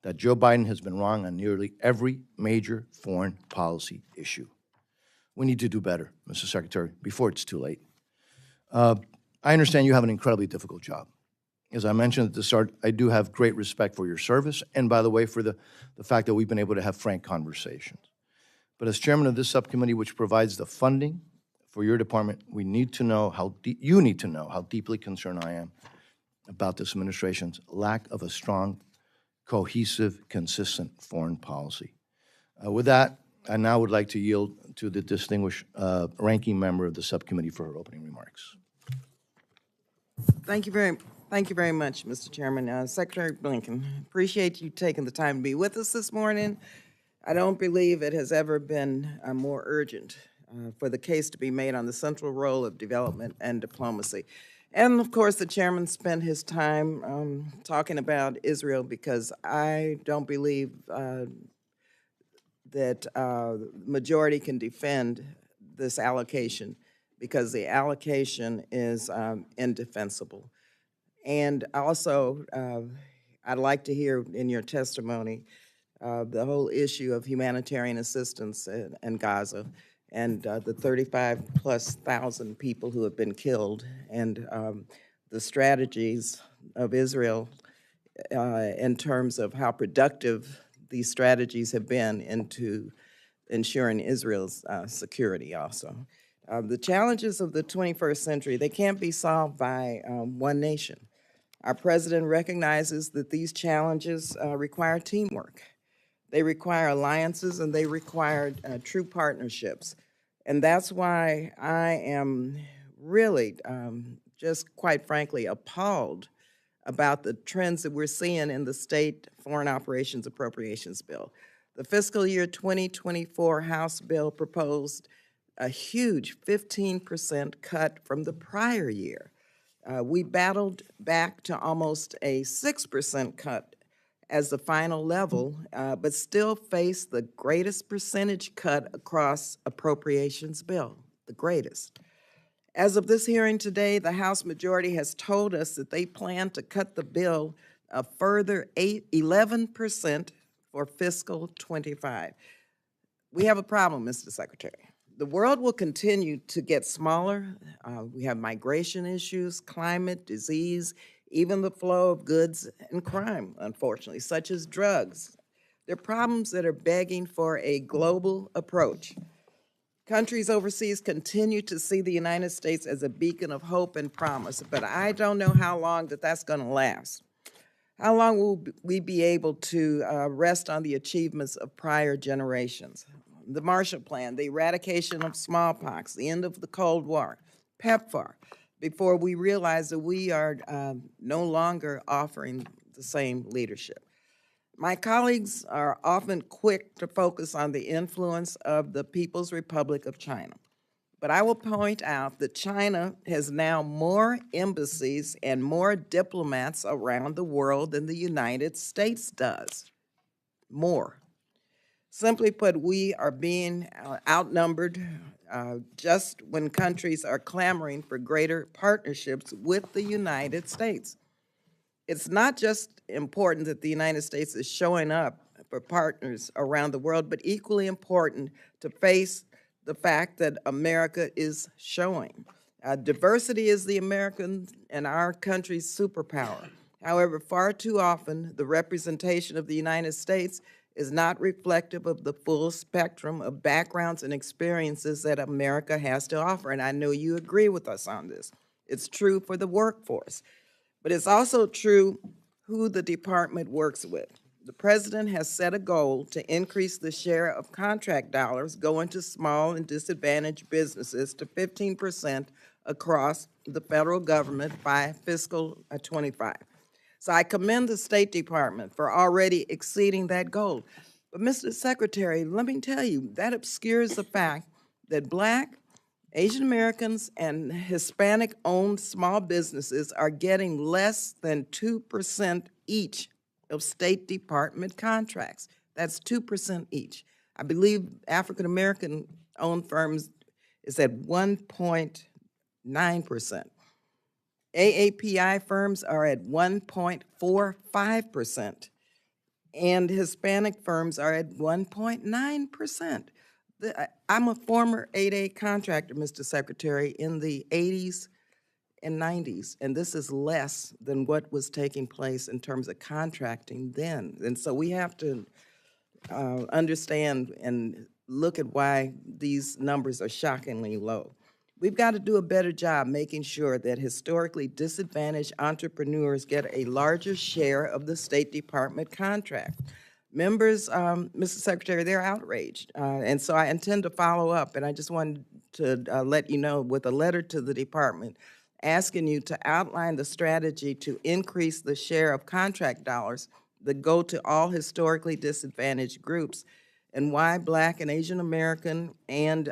that Joe Biden has been wrong on nearly every major foreign policy issue. We need to do better, Mr. Secretary, before it's too late. I understand you have an incredibly difficult job. As I mentioned at the start, I do have great respect for your service, and by the way, for the fact that we've been able to have frank conversations. But as chairman of this subcommittee, which provides the funding for your department, we need to know how you need to know how deeply concerned I am about this administration's lack of a strong, cohesive, consistent foreign policy. With that, I now would like to yield to the distinguished ranking member of the subcommittee for her opening remarks. Thank you very much, Mr. Chairman. Secretary Blinken, appreciate you taking the time to be with us this morning. I don't believe it has ever been more urgent for the case to be made on the central role of development and diplomacy. And of course, the chairman spent his time talking about Israel, because I don't believe that the majority can defend this allocation, because the allocation is indefensible. And also, I'd like to hear in your testimony the whole issue of humanitarian assistance in Gaza, and the 35,000+ people who have been killed, and the strategies of Israel in terms of how productive these strategies have been into ensuring Israel's security also. The challenges of the 21st century, they can't be solved by one nation. Our president recognizes that these challenges require teamwork. They require alliances, and they require true partnerships. And that's why I am really just quite frankly appalled about the trends that we're seeing in the State Foreign Operations Appropriations Bill. The fiscal year 2024 House bill proposed a huge 15% cut from the prior year. We battled back to almost a 6% cut as the final level, but still face the greatest percentage cut across appropriations bill, the greatest. As of this hearing today, the House majority has told us that they plan to cut the bill a further 11% for fiscal 25. We have a problem, Mr. Secretary. The world will continue to get smaller. We have migration issues, climate, disease, even the flow of goods and crime, unfortunately, such as drugs. They're problems that are begging for a global approach. Countries overseas continue to see the United States as a beacon of hope and promise, but I don't know how long that's going to last. How long will we be able to rest on the achievements of prior generations? The Marshall Plan, the eradication of smallpox, the end of the Cold War, PEPFAR, before we realize that we are no longer offering the same leadership. My colleagues are often quick to focus on the influence of the People's Republic of China. But I will point out that China has now more embassies and more diplomats around the world than the United States does. More. Simply put, we are being outnumbered just when countries are clamoring for greater partnerships with the United States. It's not just important that the United States is showing up for partners around the world, but equally important to face the fact that America is showing. Diversity is the American and our country's superpower. However, far too often, the representation of the United States is not reflective of the full spectrum of backgrounds and experiences that America has to offer. And I know you agree with us on this. It's true for the workforce, but it's also true who the department works with. The president has set a goal to increase the share of contract dollars going to small and disadvantaged businesses to 15% across the federal government by fiscal 25. So I commend the State Department for already exceeding that goal. But Mr. Secretary, let me tell you, that obscures the fact that Black, Asian Americans, and Hispanic-owned small businesses are getting less than 2% each of State Department contracts. That's 2% each. I believe African American-owned firms is at 1.9%. AAPI firms are at 1.45%. and Hispanic firms are at 1.9%. I'm a former 8A contractor, Mr. Secretary, in the 80s and 90s, and this is less than what was taking place in terms of contracting then. And so we have to understand and look at why these numbers are shockingly low. We've got to do a better job making sure that historically disadvantaged entrepreneurs get a larger share of the State Department contract. Members, Mr. Secretary, they're outraged, and so I intend to follow up, and I just wanted to let you know with a letter to the department asking you to outline the strategy to increase the share of contract dollars that go to all historically disadvantaged groups, and why Black and Asian American and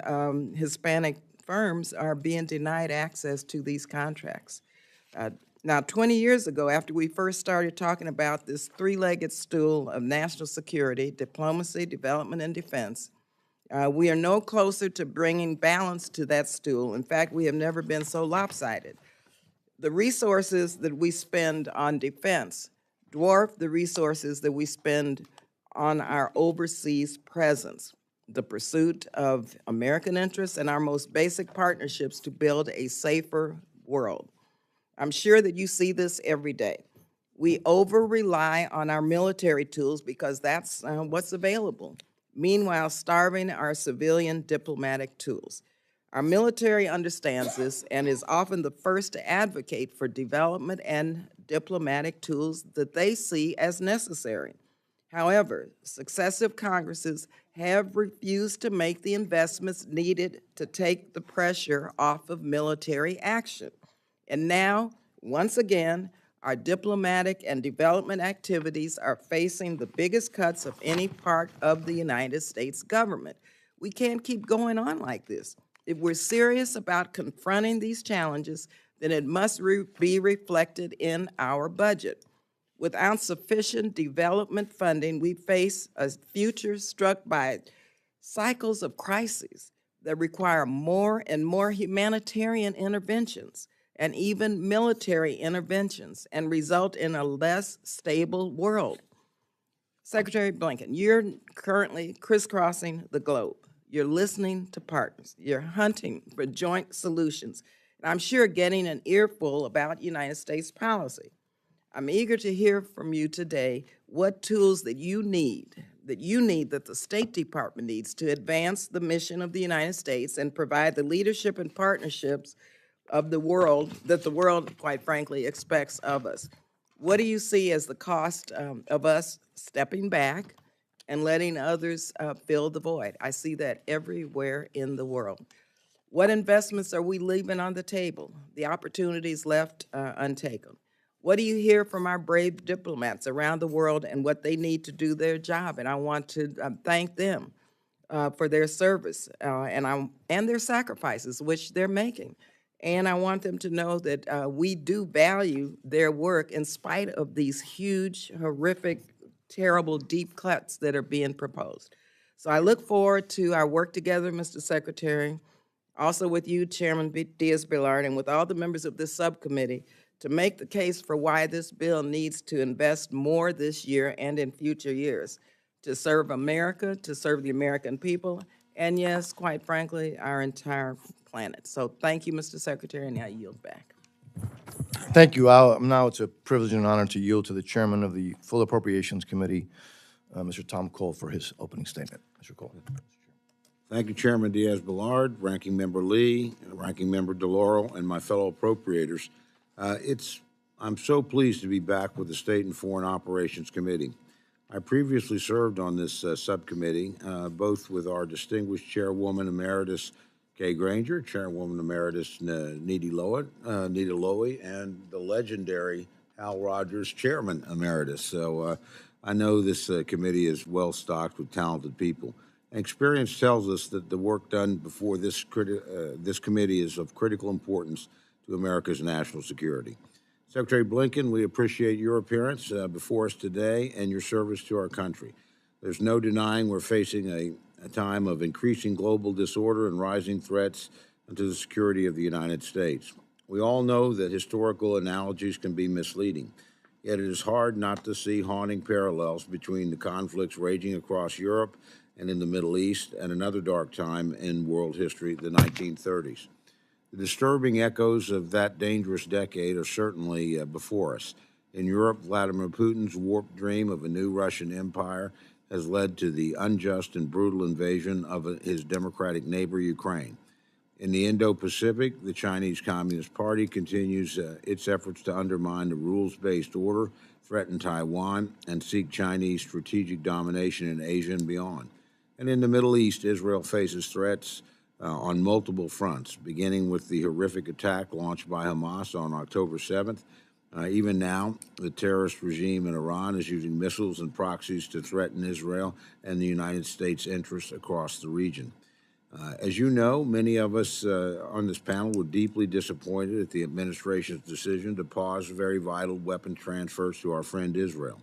Hispanic firms are being denied access to these contracts. Now, 20 years ago, after we first started talking about this three-legged stool of national security, diplomacy, development, and defense, we are no closer to bringing balance to that stool. In fact, we have never been so lopsided. The resources that we spend on defense dwarf the resources that we spend on our overseas presence, the pursuit of American interests, and our most basic partnerships to build a safer world. I'm sure that you see this every day. We over-rely on our military tools because that's what's available, meanwhile starving our civilian diplomatic tools. Our military understands this and is often the first to advocate for development and diplomatic tools that they see as necessary. However, successive Congresses have refused to make the investments needed to take the pressure off of military action. And now, once again, our diplomatic and development activities are facing the biggest cuts of any part of the United States government. We can't keep going on like this. If we're serious about confronting these challenges, then it must be reflected in our budget. Without sufficient development funding, we face a future struck by cycles of crises that require more and more humanitarian interventions and even military interventions and result in a less stable world. Secretary Blinken, you're currently crisscrossing the globe. You're listening to partners. You're hunting for joint solutions. And I'm sure getting an earful about United States policy. I'm eager to hear from you today what tools that you need, that the State Department needs to advance the mission of the United States and provide the leadership and partnerships of the world that the world, quite frankly, expects of us. What do you see as the cost of us stepping back and letting others fill the void? I see that everywhere in the world. What investments are we leaving on the table? The opportunities left untaken. What do you hear from our brave diplomats around the world and what they need to do their job? And I want to thank them for their service and their sacrifices, which they're making. And I want them to know that we do value their work in spite of these huge, horrific, terrible, deep cuts that are being proposed. So I look forward to our work together, Mr. Secretary, also with you, Chairman Diaz-Balart, and with all the members of this subcommittee to make the case for why this bill needs to invest more this year and in future years to serve America, to serve the American people, and yes, quite frankly, our entire planet. So thank you, Mr. Secretary, and I yield back. Thank you. Now it's a privilege and honor to yield to the chairman of the Full Appropriations Committee, Mr. Tom Cole, for his opening statement. Mr. Cole. Thank you, Chairman Diaz-Balart, Ranking Member Lee, Ranking Member DeLauro, and my fellow appropriators. I'm so pleased to be back with the State and Foreign Operations Committee. I previously served on this subcommittee, both with our distinguished Chairwoman Emeritus Kay Granger, Chairwoman Emeritus Nita Lowy, and the legendary Hal Rogers, Chairman Emeritus. So I know this committee is well stocked with talented people. And experience tells us that the work done before this committee is of critical importance to America's national security. Secretary Blinken, we appreciate your appearance before us today and your service to our country. There's no denying we're facing a time of increasing global disorder and rising threats to the security of the United States. We all know that historical analogies can be misleading. Yet it is hard not to see haunting parallels between the conflicts raging across Europe and in the Middle East and another dark time in world history, the 1930s. The disturbing echoes of that dangerous decade are certainly before us. In Europe, Vladimir Putin's warped dream of a new Russian empire has led to the unjust and brutal invasion of his democratic neighbor, Ukraine. In the Indo-Pacific, the Chinese Communist Party continues its efforts to undermine the rules-based order, threaten Taiwan, and seek Chinese strategic domination in Asia and beyond. And in the Middle East, Israel faces threats on multiple fronts, beginning with the horrific attack launched by Hamas on October 7th. Even now, the terrorist regime in Iran is using missiles and proxies to threaten Israel and the United States' interests across the region. As you know, many of us on this panel were deeply disappointed at the administration's decision to pause very vital weapon transfers to our friend Israel.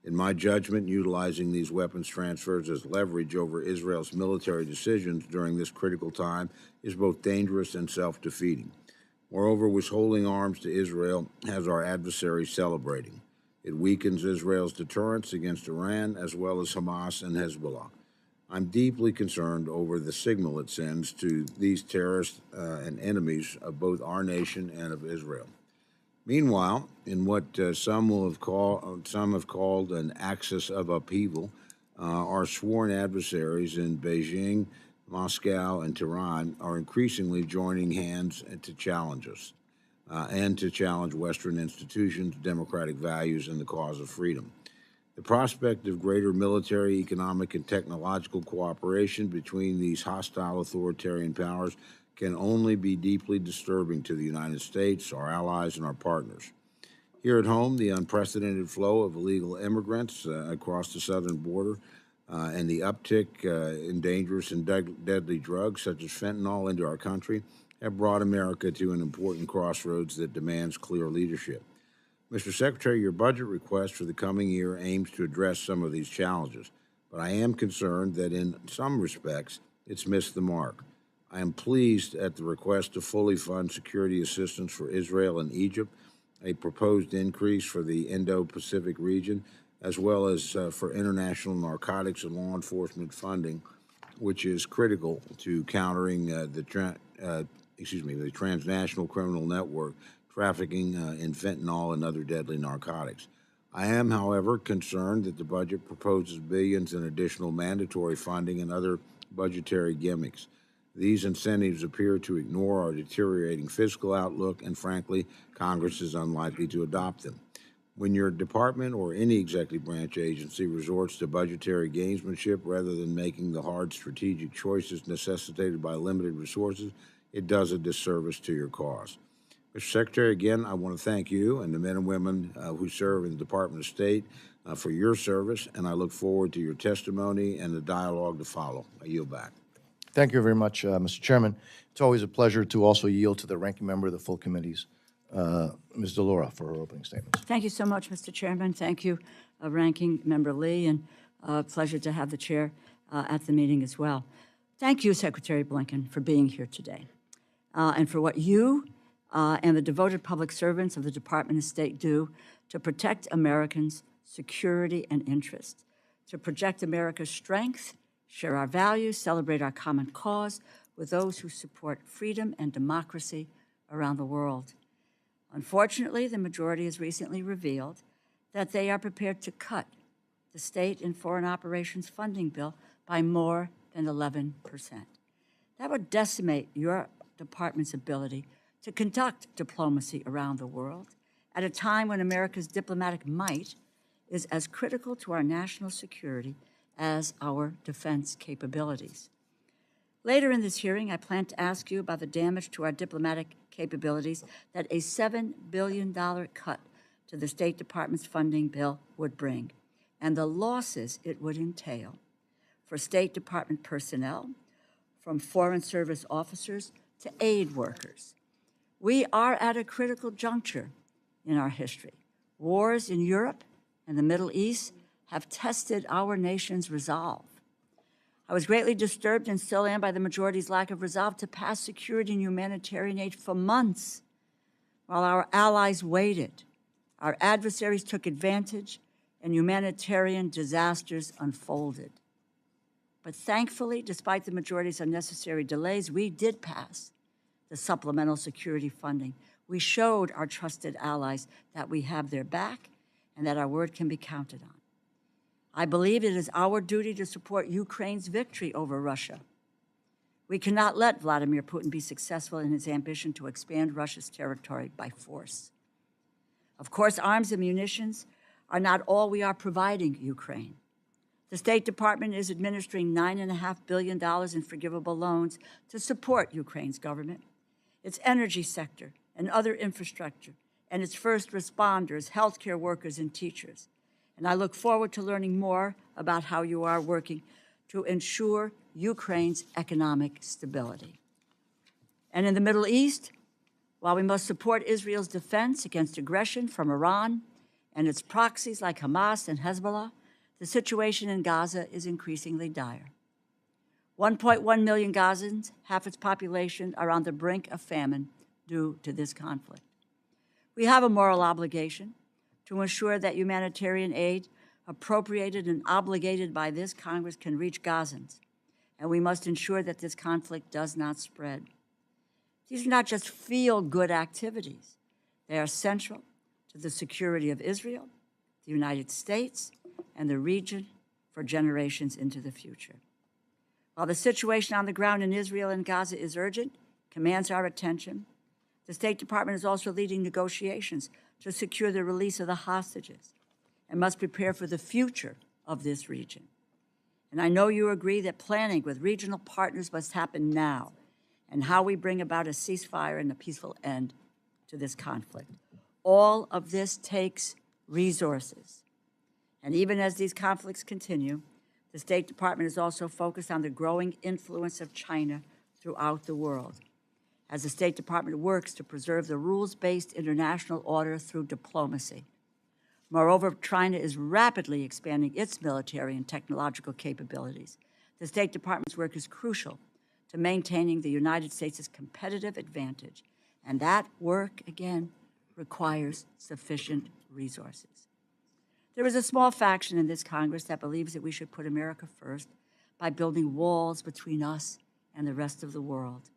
In my judgment, utilizing these weapons transfers as leverage over Israel's military decisions during this critical time is both dangerous and self-defeating. Moreover, withholding arms to Israel has our adversaries celebrating. It weakens Israel's deterrence against Iran as well as Hamas and Hezbollah. I'm deeply concerned over the signal it sends to these terrorists and enemies of both our nation and of Israel. Meanwhile, in what some have called an axis of upheaval, our sworn adversaries in Beijing, Moscow, and Tehran are increasingly joining hands to challenge us and to challenge Western institutions, democratic values, and the cause of freedom. The prospect of greater military, economic, and technological cooperation between these hostile authoritarian powers can only be deeply disturbing to the United States, our allies, and our partners. Here at home, the unprecedented flow of illegal immigrants across the southern border and the uptick in dangerous and deadly drugs such as fentanyl into our country have brought America to an important crossroads that demands clear leadership. Mr. Secretary, your budget request for the coming year aims to address some of these challenges, but I am concerned that in some respects it's missed the mark. I am pleased at the request to fully fund security assistance for Israel and Egypt, a proposed increase for the Indo-Pacific region, as well as for international narcotics and law enforcement funding, which is critical to countering the transnational criminal network trafficking in fentanyl and other deadly narcotics. I am, however, concerned that the budget proposes billions in additional mandatory funding and other budgetary gimmicks. These incentives appear to ignore our deteriorating fiscal outlook, and frankly, Congress is unlikely to adopt them. When your department or any executive branch agency resorts to budgetary gamesmanship rather than making the hard strategic choices necessitated by limited resources, it does a disservice to your cause. Mr. Secretary, again, I want to thank you and the men and women who serve in the Department of State for your service, and I look forward to your testimony and the dialogue to follow. I yield back. Thank you very much, Mr. Chairman. It's always a pleasure to also yield to the ranking member of the full committees, Ms. DeLauro, for her opening statements. Thank you so much, Mr. Chairman. Thank you, Ranking Member Lee, and pleasure to have the chair at the meeting as well. Thank you, Secretary Blinken, for being here today and for what you and the devoted public servants of the Department of State do to protect Americans' security and interests, to project America's strength, share our values, celebrate our common cause with those who support freedom and democracy around the world. Unfortunately, the majority has recently revealed that they are prepared to cut the State and Foreign Operations funding bill by more than 11%. That would decimate your department's ability to conduct diplomacy around the world at a time when America's diplomatic might is as critical to our national security as our defense capabilities. Later in this hearing, I plan to ask you about the damage to our diplomatic capabilities that a $7 billion cut to the State Department's funding bill would bring, and the losses it would entail for State Department personnel, from Foreign Service officers to aid workers. We are at a critical juncture in our history. Wars in Europe and the Middle East have tested our nation's resolve. I was greatly disturbed and still am by the majority's lack of resolve to pass security and humanitarian aid for months while our allies waited Our adversaries took advantage, and humanitarian disasters unfolded. But thankfully, despite the majority's unnecessary delays, we did pass the supplemental security funding. We showed our trusted allies that we have their back and that our word can be counted on. I believe it is our duty to support Ukraine's victory over Russia. We cannot let Vladimir Putin be successful in his ambition to expand Russia's territory by force. Of course, arms and munitions are not all we are providing Ukraine. The State Department is administering $9.5 billion in forgivable loans to support Ukraine's government, its energy sector, and other infrastructure, and its first responders, healthcare workers, and teachers. And I look forward to learning more about how you are working to ensure Ukraine's economic stability. And in the Middle East, while we must support Israel's defense against aggression from Iran and its proxies like Hamas and Hezbollah, the situation in Gaza is increasingly dire. 1.1 million Gazans, half its population, are on the brink of famine due to this conflict. We have a moral obligation to ensure that humanitarian aid appropriated and obligated by this Congress can reach Gazans, and we must ensure that this conflict does not spread. These are not just feel-good activities. They are central to the security of Israel, the United States, and the region for generations into the future. While the situation on the ground in Israel and Gaza is urgent, commands our attention, the State Department is also leading negotiations to secure the release of the hostages and must prepare for the future of this region. And I know you agree that planning with regional partners must happen now, and how we bring about a ceasefire and a peaceful end to this conflict. All of this takes resources. And even as these conflicts continue, the State Department is also focused on the growing influence of China throughout the world, as the State Department works to preserve the rules-based international order through diplomacy. Moreover, China is rapidly expanding its military and technological capabilities. The State Department's work is crucial to maintaining the United States' competitive advantage, and that work, again, requires sufficient resources. There is a small faction in this Congress that believes that we should put America first by building walls between us and the rest of the world.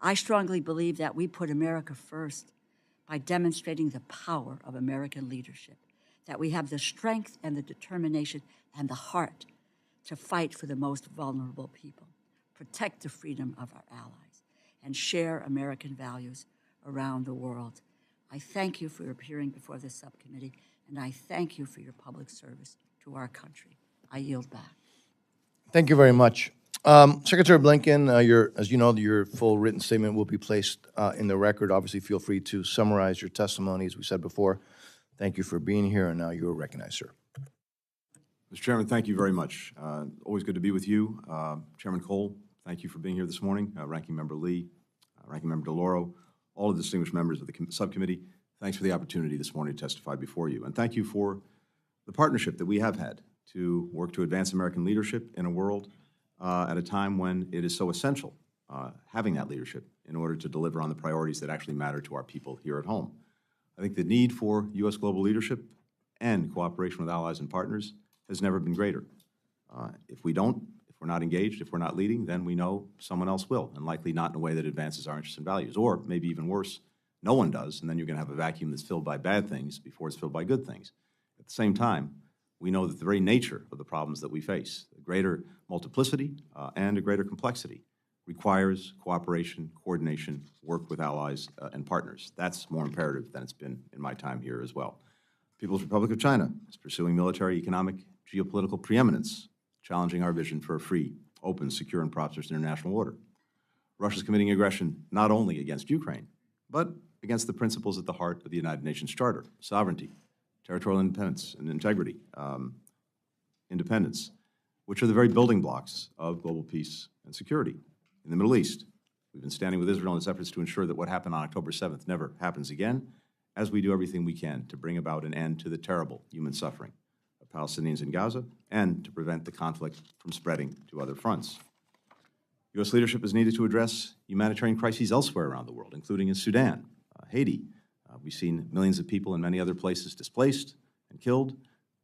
I strongly believe that we put America first by demonstrating the power of American leadership, that we have the strength and the determination and the heart to fight for the most vulnerable people, protect the freedom of our allies, and share American values around the world. I thank you for appearing before this subcommittee, and I thank you for your public service to our country. I yield back. Thank you very much. Secretary Blinken, as you know, your full written statement will be placed in the record. Obviously, feel free to summarize your testimony, as we said before. Thank you for being here, and now you are recognized, sir. Mr. Chairman, thank you very much. Always good to be with you. Chairman Cole, thank you for being here this morning. Ranking Member Lee, Ranking Member DeLauro, all the distinguished members of the subcommittee, thanks for the opportunity this morning to testify before you. And thank you for the partnership that we have had to work to advance American leadership in a world at a time when it is so essential having that leadership in order to deliver on the priorities that actually matter to our people here at home. I think the need for U.S. global leadership and cooperation with allies and partners has never been greater. If we're not engaged, if we're not leading, then we know someone else will, and likely not in a way that advances our interests and values. Or maybe even worse, no one does, and then you're going to have a vacuum that's filled by bad things before it's filled by good things. At the same time, we know that the very nature of the problems that we face, the greater multiplicity and a greater complexity, requires cooperation, coordination, work with allies and partners. That's more imperative than it's been in my time here as well. People's Republic of China is pursuing military, economic, geopolitical preeminence, challenging our vision for a free, open, secure, and prosperous international order. Russia's committing aggression not only against Ukraine, but against the principles at the heart of the United Nations Charter: sovereignty, territorial independence and integrity, independence, which are the very building blocks of global peace and security. In the Middle East, we've been standing with Israel in its efforts to ensure that what happened on October 7th never happens again, as we do everything we can to bring about an end to the terrible human suffering of Palestinians in Gaza and to prevent the conflict from spreading to other fronts. U.S. leadership is needed to address humanitarian crises elsewhere around the world, including in Sudan, Haiti, We've seen millions of people in many other places displaced and killed.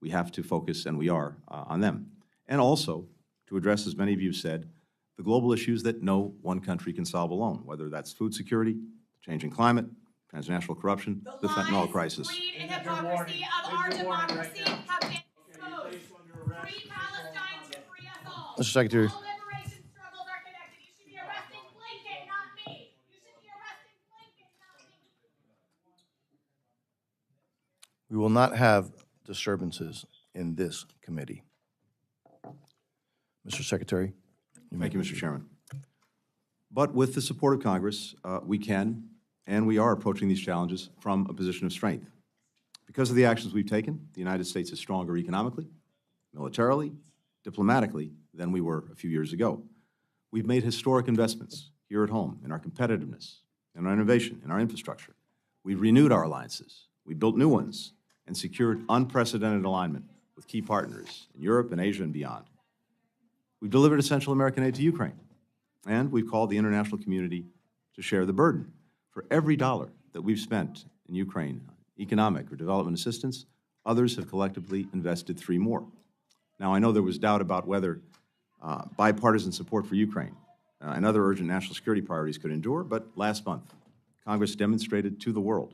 We have to focus, and we are, on them. And also to address, as many of you said, the global issues that no one country can solve alone, whether that's food security, the changing climate, transnational corruption, the fentanyl crisis. Greed and hypocrisy of our democracy have been exposed. Free Palestine to free us all. Mr. Secretary. All liberation struggles are connected. You should be arresting Blinken, not me. You should be arresting Blinken, not me. We will not have disturbances in this committee. Mr. Secretary. Thank you, Mr. Chairman. But with the support of Congress, we can and we are approaching these challenges from a position of strength. Because of the actions we've taken, the United States is stronger economically, militarily, diplomatically than we were a few years ago. We've made historic investments here at home in our competitiveness, in our innovation, in our infrastructure. We've renewed our alliances. We built new ones and secured unprecedented alignment with key partners in Europe and Asia and beyond. We've delivered essential American aid to Ukraine, and we've called the international community to share the burden. For every dollar that we've spent in Ukraine, economic or development assistance, others have collectively invested 3 more. Now, I know there was doubt about whether bipartisan support for Ukraine and other urgent national security priorities could endure, but last month, Congress demonstrated to the world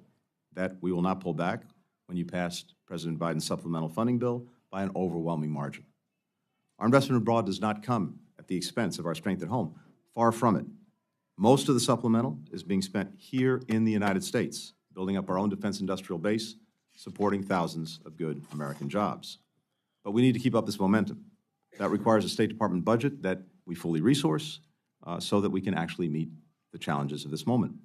that we will not pull back when you passed President Biden's supplemental funding bill by an overwhelming margin. Our investment abroad does not come at the expense of our strength at home. Far from it. Most of the supplemental is being spent here in the United States, building up our own defense industrial base, supporting thousands of good American jobs. But we need to keep up this momentum. That requires a State Department budget that we fully resource so that we can actually meet the challenges of this moment.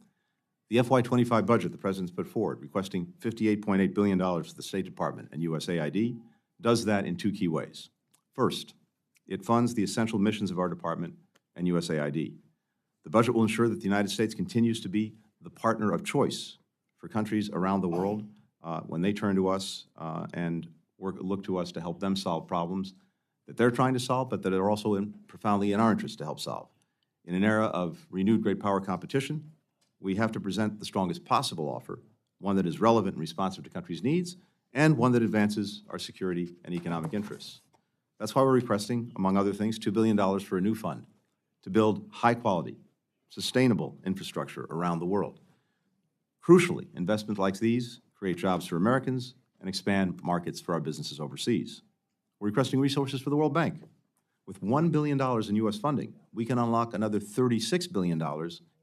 The FY25 budget the President's put forward, requesting $58.8 billion to the State Department and USAID, does that in 2 key ways. First, it funds the essential missions of our department and USAID. The budget will ensure that the United States continues to be the partner of choice for countries around the world when they turn to us and look to us to help them solve problems that they're trying to solve, but that are also profoundly in our interest to help solve. In an era of renewed great power competition, we have to present the strongest possible offer, one that is relevant and responsive to countries' needs, and one that advances our security and economic interests. That's why we're requesting, among other things, $2 billion for a new fund to build high-quality, sustainable infrastructure around the world. Crucially, investments like these create jobs for Americans and expand markets for our businesses overseas. We're requesting resources for the World Bank. With $1 billion in U.S. funding, we can unlock another $36 billion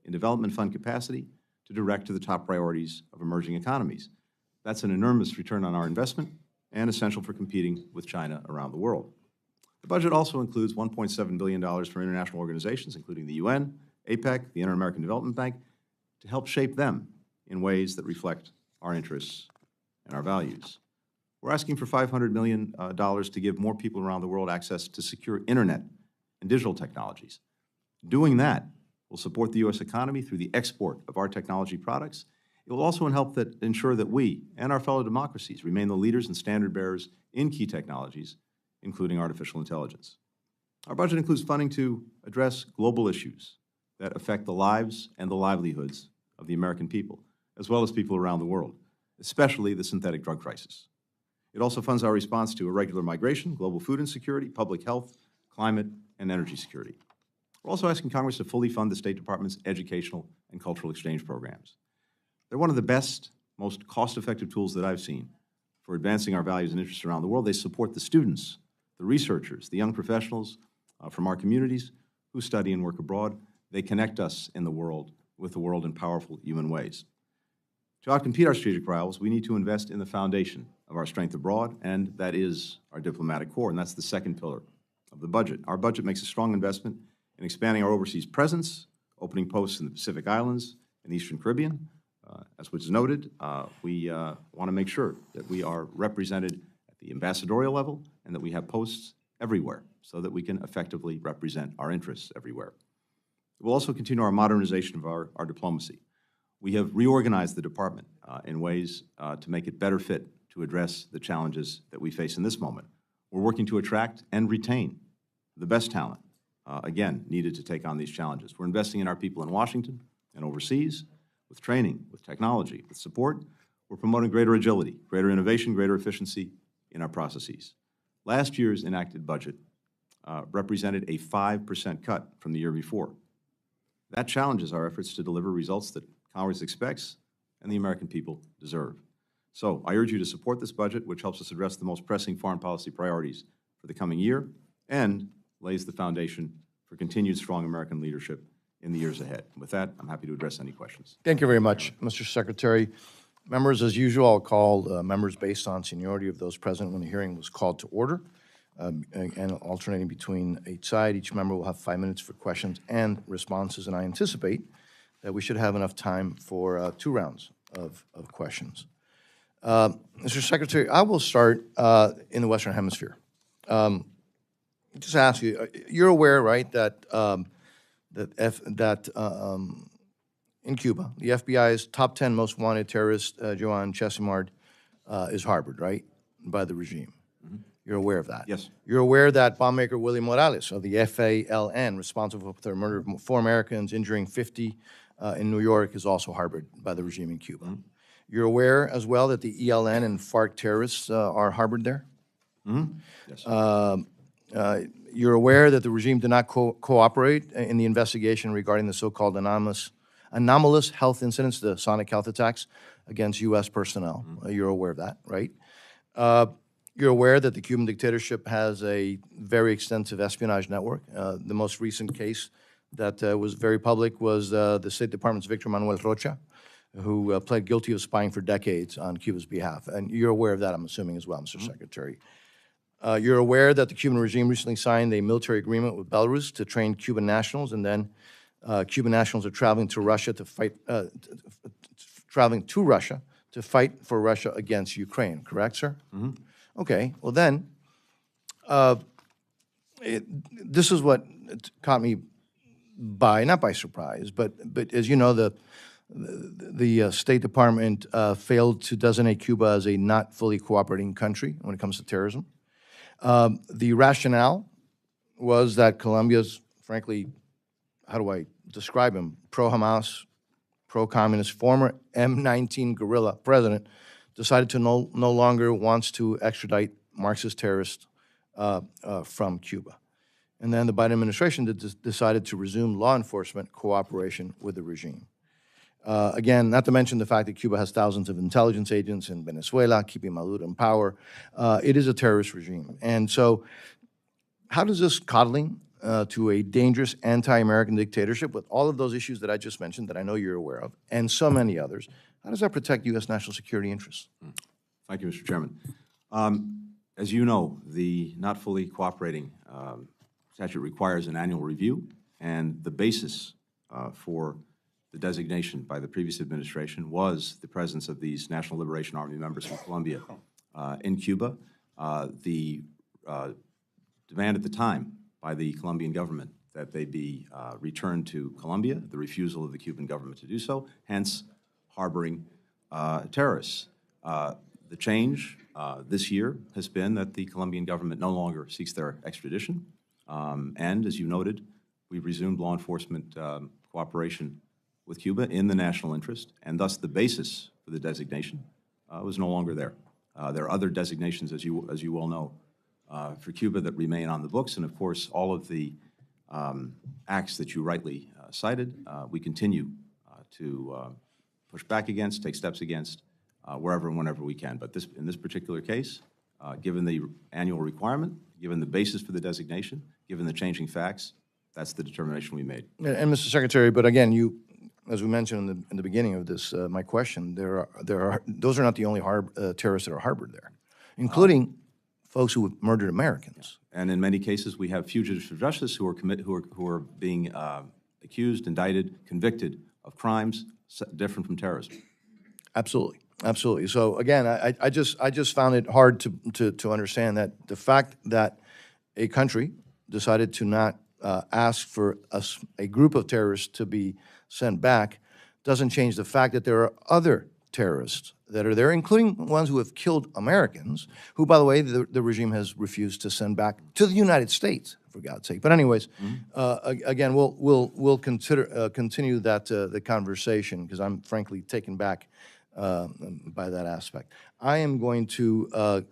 in development fund capacity to direct to the top priorities of emerging economies. That's an enormous return on our investment and essential for competing with China around the world. The budget also includes $1.7 billion for international organizations, including the UN, APEC, the Inter-American Development Bank, to help shape them in ways that reflect our interests and our values. We're asking for $500 million to give more people around the world access to secure internet and digital technologies. Doing that will support the U.S. economy through the export of our technology products. It will also help ensure that we and our fellow democracies remain the leaders and standard bearers in key technologies, including artificial intelligence. Our budget includes funding to address global issues that affect the lives and the livelihoods of the American people, as well as people around the world, especially the synthetic drug crisis. It also funds our response to irregular migration, global food insecurity, public health, climate, and energy security. We're also asking Congress to fully fund the State Department's educational and cultural exchange programs. They're one of the best, most cost-effective tools that I've seen for advancing our values and interests around the world. They support the students, the researchers, the young professionals from our communities who study and work abroad. They connect us in the world with the world in powerful human ways. To outcompete our strategic rivals, we need to invest in the foundation of our strength abroad, and that is our diplomatic corps, and that's the second pillar of the budget. Our budget makes a strong investment in expanding our overseas presence, opening posts in the Pacific Islands and the Eastern Caribbean. As was noted, we want to make sure that we are represented at the ambassadorial level and that we have posts everywhere so that we can effectively represent our interests everywhere. We'll also continue our modernization of our diplomacy. We have reorganized the department in ways to make it better fit to address the challenges that we face in this moment. We're working to attract and retain the best talent, again, needed to take on these challenges. We're investing in our people in Washington and overseas with training, with technology, with support, We're promoting greater agility, greater innovation, greater efficiency in our processes. Last year's enacted budget represented a 5% cut from the year before. That challenges our efforts to deliver results that Congress expects and the American people deserve. So I urge you to support this budget, which helps us address the most pressing foreign policy priorities for the coming year and lays the foundation for continued strong American leadership in the years ahead. With that, I'm happy to address any questions. Thank you very much, Mr. Secretary. Members, as usual, I'll call members based on seniority of those present when the hearing was called to order, and alternating between each side. Each member will have 5 minutes for questions and responses, and I anticipate that we should have enough time for 2 rounds of questions. Mr. Secretary, I will start in the Western Hemisphere. Just ask you, you're aware, right, that in Cuba, the FBI's top 10 most wanted terrorist, Joan Chesimard, is harbored, right, by the regime. You're aware of that? Yes. You're aware that bombmaker William Morales of the FALN, responsible for the murder of 4 Americans, injuring 50 in New York, is also harbored by the regime in Cuba. You're aware as well that the ELN and FARC terrorists are harbored there? Yes. You're aware that the regime did not cooperate in the investigation regarding the so-called anomalous health incidents, the sonic health attacks against U.S. personnel. You're aware of that, right? You're aware that the Cuban dictatorship has a very extensive espionage network. The most recent case that was very public was the State Department's Victor Manuel Rocha, who pled guilty of spying for decades on Cuba's behalf. And you're aware of that, I'm assuming, as well, Mr. Secretary. You're aware that the Cuban regime recently signed a military agreement with Belarus to train Cuban nationals, and then Cuban nationals are traveling to Russia to fight, for Russia against Ukraine, correct, sir? Okay, well then, this is what caught me not by surprise, but as you know, the State Department failed to designate Cuba as a not fully cooperating country when it comes to terrorism. The rationale was that Colombia's, frankly, how do I describe him, pro-Hamas, pro-communist, former M19 guerrilla president, decided to no longer wants to extradite Marxist terrorists from Cuba. And then the Biden administration decided to resume law enforcement cooperation with the regime. Again, not to mention the fact that Cuba has thousands of intelligence agents in Venezuela, keeping Maduro in power. It is a terrorist regime. And so how does this coddling to a dangerous anti-American dictatorship with all of those issues that I just mentioned, that I know you're aware of, and so many others, how does that protect U.S. national security interests? Thank you, Mr. Chairman. As you know, the not fully cooperating statute requires an annual review, and the basis for the designation by the previous administration was the presence of these National Liberation Army members from Colombia in Cuba. The demand at the time by the Colombian government that they be returned to Colombia, the refusal of the Cuban government to do so, hence harboring terrorists. The change this year has been that the Colombian government no longer seeks their extradition, and as you noted, we've resumed law enforcement cooperation with Cuba in the national interest, and thus the basis for the designation was no longer there. There are other designations, as you well know, for Cuba that remain on the books, and of course, all of the acts that you rightly cited, we continue to push back against, take steps against, wherever and whenever we can. But in this particular case, given the annual requirement, given the basis for the designation, given the changing facts, that's the determination we made. And Mr. Secretary, but again, as we mentioned in the beginning of this, my question, those are not the only terrorists that are harbored there, including folks who have murdered Americans. And in many cases, we have fugitives from justice who are being accused, indicted, convicted of crimes different from terrorism. Absolutely, absolutely. So again, I just found it hard to understand that the fact that a country decided to not ask for a group of terrorists to be sent back doesn't change the fact that there are other terrorists that are there, including ones who have killed Americans, who, by the way, the regime has refused to send back to the United States, for God's sake. But anyways, again, we'll continue that the conversation, because I'm frankly taken back by that aspect. I am going to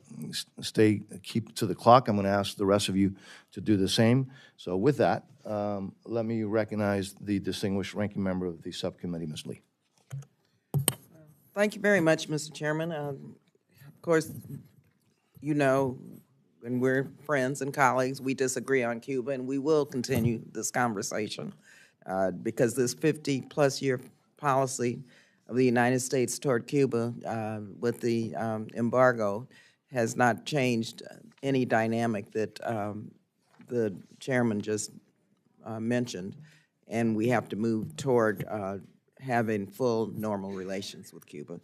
keep to the clock. I'm going to ask the rest of you to do the same. So with that, let me recognize the distinguished ranking member of the subcommittee, Ms. Lee. Thank you very much, Mr. Chairman. Of course, you know, and we're friends and colleagues, we disagree on Cuba, and we will continue this conversation because this 50-plus year policy of the United States toward Cuba with the embargo has not changed any dynamic that the chairman just mentioned, and we have to move toward having full normal relations with Cuba.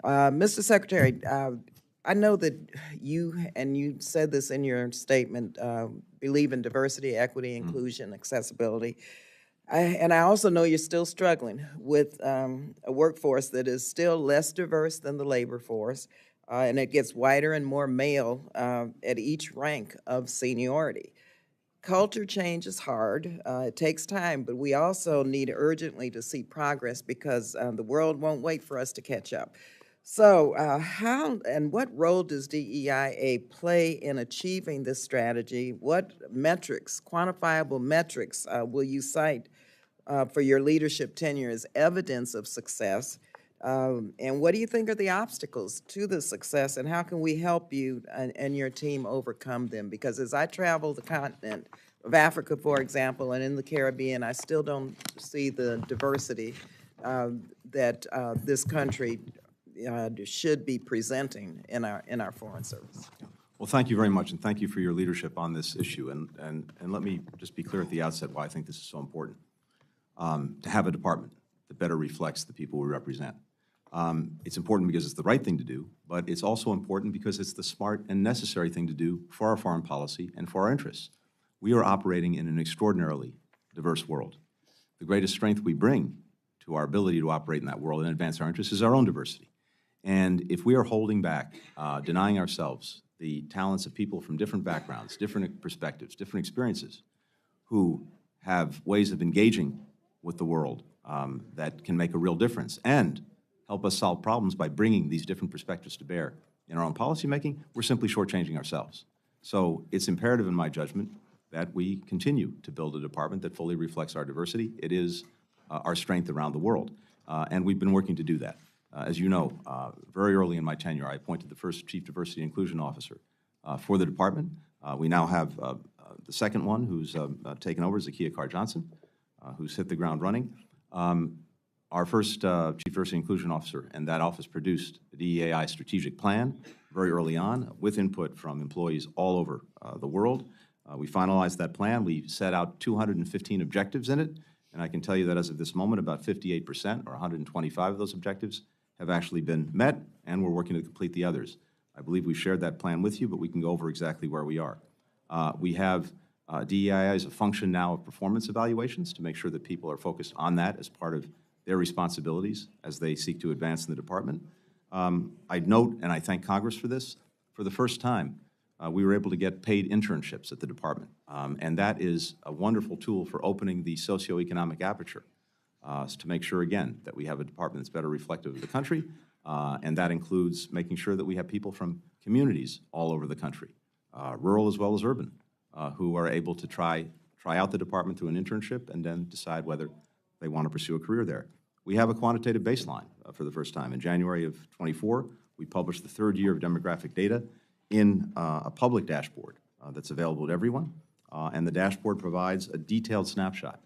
Mr. Secretary, I know that you, and you said this in your statement, believe in diversity, equity, inclusion, accessibility. And I also know you're still struggling with a workforce that is still less diverse than the labor force, and it gets wider and more male at each rank of seniority. Culture change is hard. It takes time, but we also need urgently to see progress because the world won't wait for us to catch up. So how and what role does DEIA play in achieving this strategy? What metrics, quantifiable metrics, will you cite for your leadership tenure as evidence of success? And what do you think are the obstacles to the success, and how can we help you and your team overcome them? Because as I travel the continent of Africa, for example, and in the Caribbean, I still don't see the diversity that this country should be presenting in our foreign service. Well, thank you very much, and thank you for your leadership on this issue. And let me just be clear at the outset why I think this is so important. To have a department that better reflects the people we represent. It's important because it's the right thing to do, but it's also important because it's the smart and necessary thing to do for our foreign policy and for our interests. We are operating in an extraordinarily diverse world. The greatest strength we bring to our ability to operate in that world and advance our interests is our own diversity. And if we are holding back, denying ourselves the talents of people from different backgrounds, different perspectives, different experiences, who have ways of engaging with the world that can make a real difference and help us solve problems by bringing these different perspectives to bear in our own policymaking, we're simply shortchanging ourselves. So it's imperative in my judgment that we continue to build a department that fully reflects our diversity. It is our strength around the world, and we've been working to do that. As you know, very early in my tenure, I appointed the first Chief Diversity and Inclusion Officer for the department. We now have the second one who's taken over is Zakiya Carr-Johnson, who's hit the ground running. Our first Chief Diversity and Inclusion Officer and that office produced the DEAI strategic plan very early on with input from employees all over the world. We finalized that plan. We set out 215 objectives in it, and I can tell you that as of this moment, about 58% or 125 of those objectives have actually been met, and we're working to complete the others. I believe we've shared that plan with you, but we can go over exactly where we are. We have DEIA as a function now of performance evaluations to make sure that people are focused on that as part of their responsibilities as they seek to advance in the department. I'd note, and I thank Congress for this, for the first time, we were able to get paid internships at the department. And that is a wonderful tool for opening the socioeconomic aperture to make sure, again, that we have a department that's better reflective of the country. And that includes making sure that we have people from communities all over the country, rural as well as urban, who are able to try out the department through an internship and then decide whether they want to pursue a career there. We have a quantitative baseline for the first time. In January of '24, we published the third year of demographic data in a public dashboard that's available to everyone. And the dashboard provides a detailed snapshot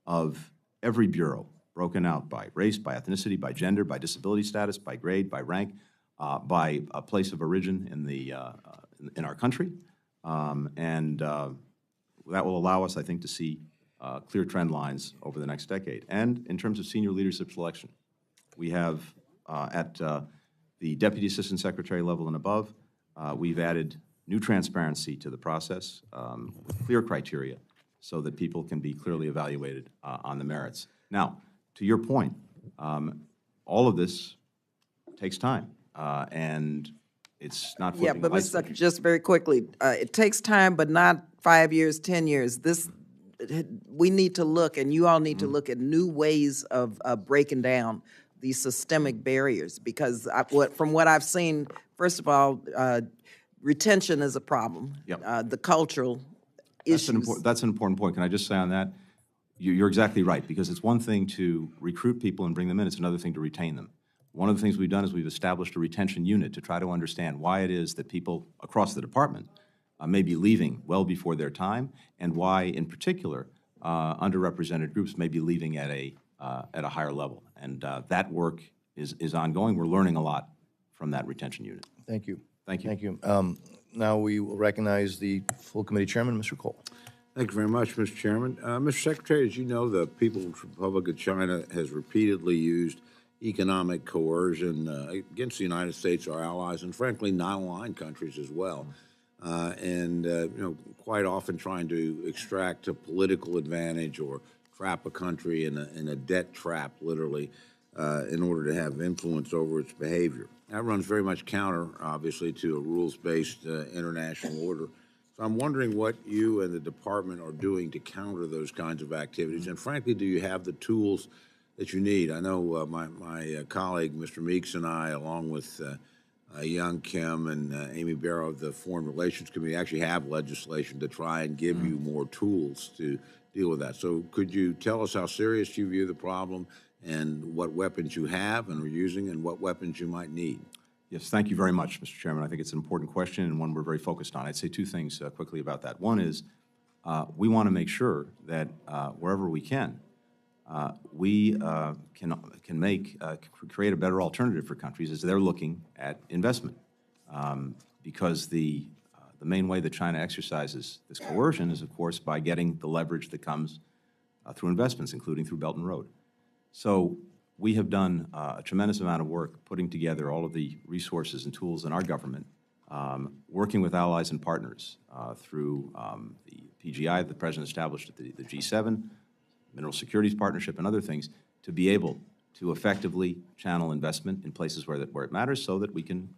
of every bureau, broken out by race, by ethnicity, by gender, by disability status, by grade, by rank, by a place of origin in our country. That will allow us, I think, to see clear trend lines over the next decade. And in terms of senior leadership selection, we have at the Deputy Assistant Secretary level and above, we've added new transparency to the process with clear criteria so that people can be clearly evaluated on the merits. Now, to your point, all of this takes time, and it's not Yeah, but Mr. Secretary, just very quickly, it takes time, but not 5 years, 10 years. We need to look, and you all need to look at new ways of breaking down these systemic barriers, because from what I've seen, first of all, retention is a problem. Yep. The cultural issues. That's an important point. Can I just say on that? You're exactly right, because it's one thing to recruit people and bring them in. It's another thing to retain them. One of the things we've done is we've established a retention unit to try to understand why it is that people across the department may be leaving well before their time, and why, in particular, underrepresented groups may be leaving at a higher level. And that work is ongoing. We're learning a lot from that retention unit. Thank you. Thank you. Thank you. Now we will recognize the full committee chairman, Mr. Cole. Thank you very much, Mr. Chairman. Mr. Secretary, as you know, the People's Republic of China has repeatedly used economic coercion against the United States, our allies, and frankly, non-aligned countries as well. Quite often trying to extract a political advantage or trap a country in a debt trap, literally, in order to have influence over its behavior. That runs very much counter, obviously, to a rules-based international order. So I'm wondering what you and the department are doing to counter those kinds of activities, and frankly, do you have the tools that you need? I know my colleague, Mr. Meeks, and I, along with Young Kim and Amy Barrow of the Foreign Relations Committee, actually have legislation to try and give you more tools to deal with that. So could you tell us how serious you view the problem and what weapons you have and are using and what weapons you might need? Yes, thank you very much, Mr. Chairman. I think it's an important question and one we're very focused on. I'd say two things quickly about that. One is we want to make sure that wherever we can, we can create a better alternative for countries as they're looking at investment, because the main way that China exercises this coercion is, of course, by getting the leverage that comes through investments, including through Belt and Road. So we have done a tremendous amount of work putting together all of the resources and tools in our government, working with allies and partners through the PGI that the President established at the G7, Mineral Securities Partnership, and other things, to be able to effectively channel investment in places where it matters so that we can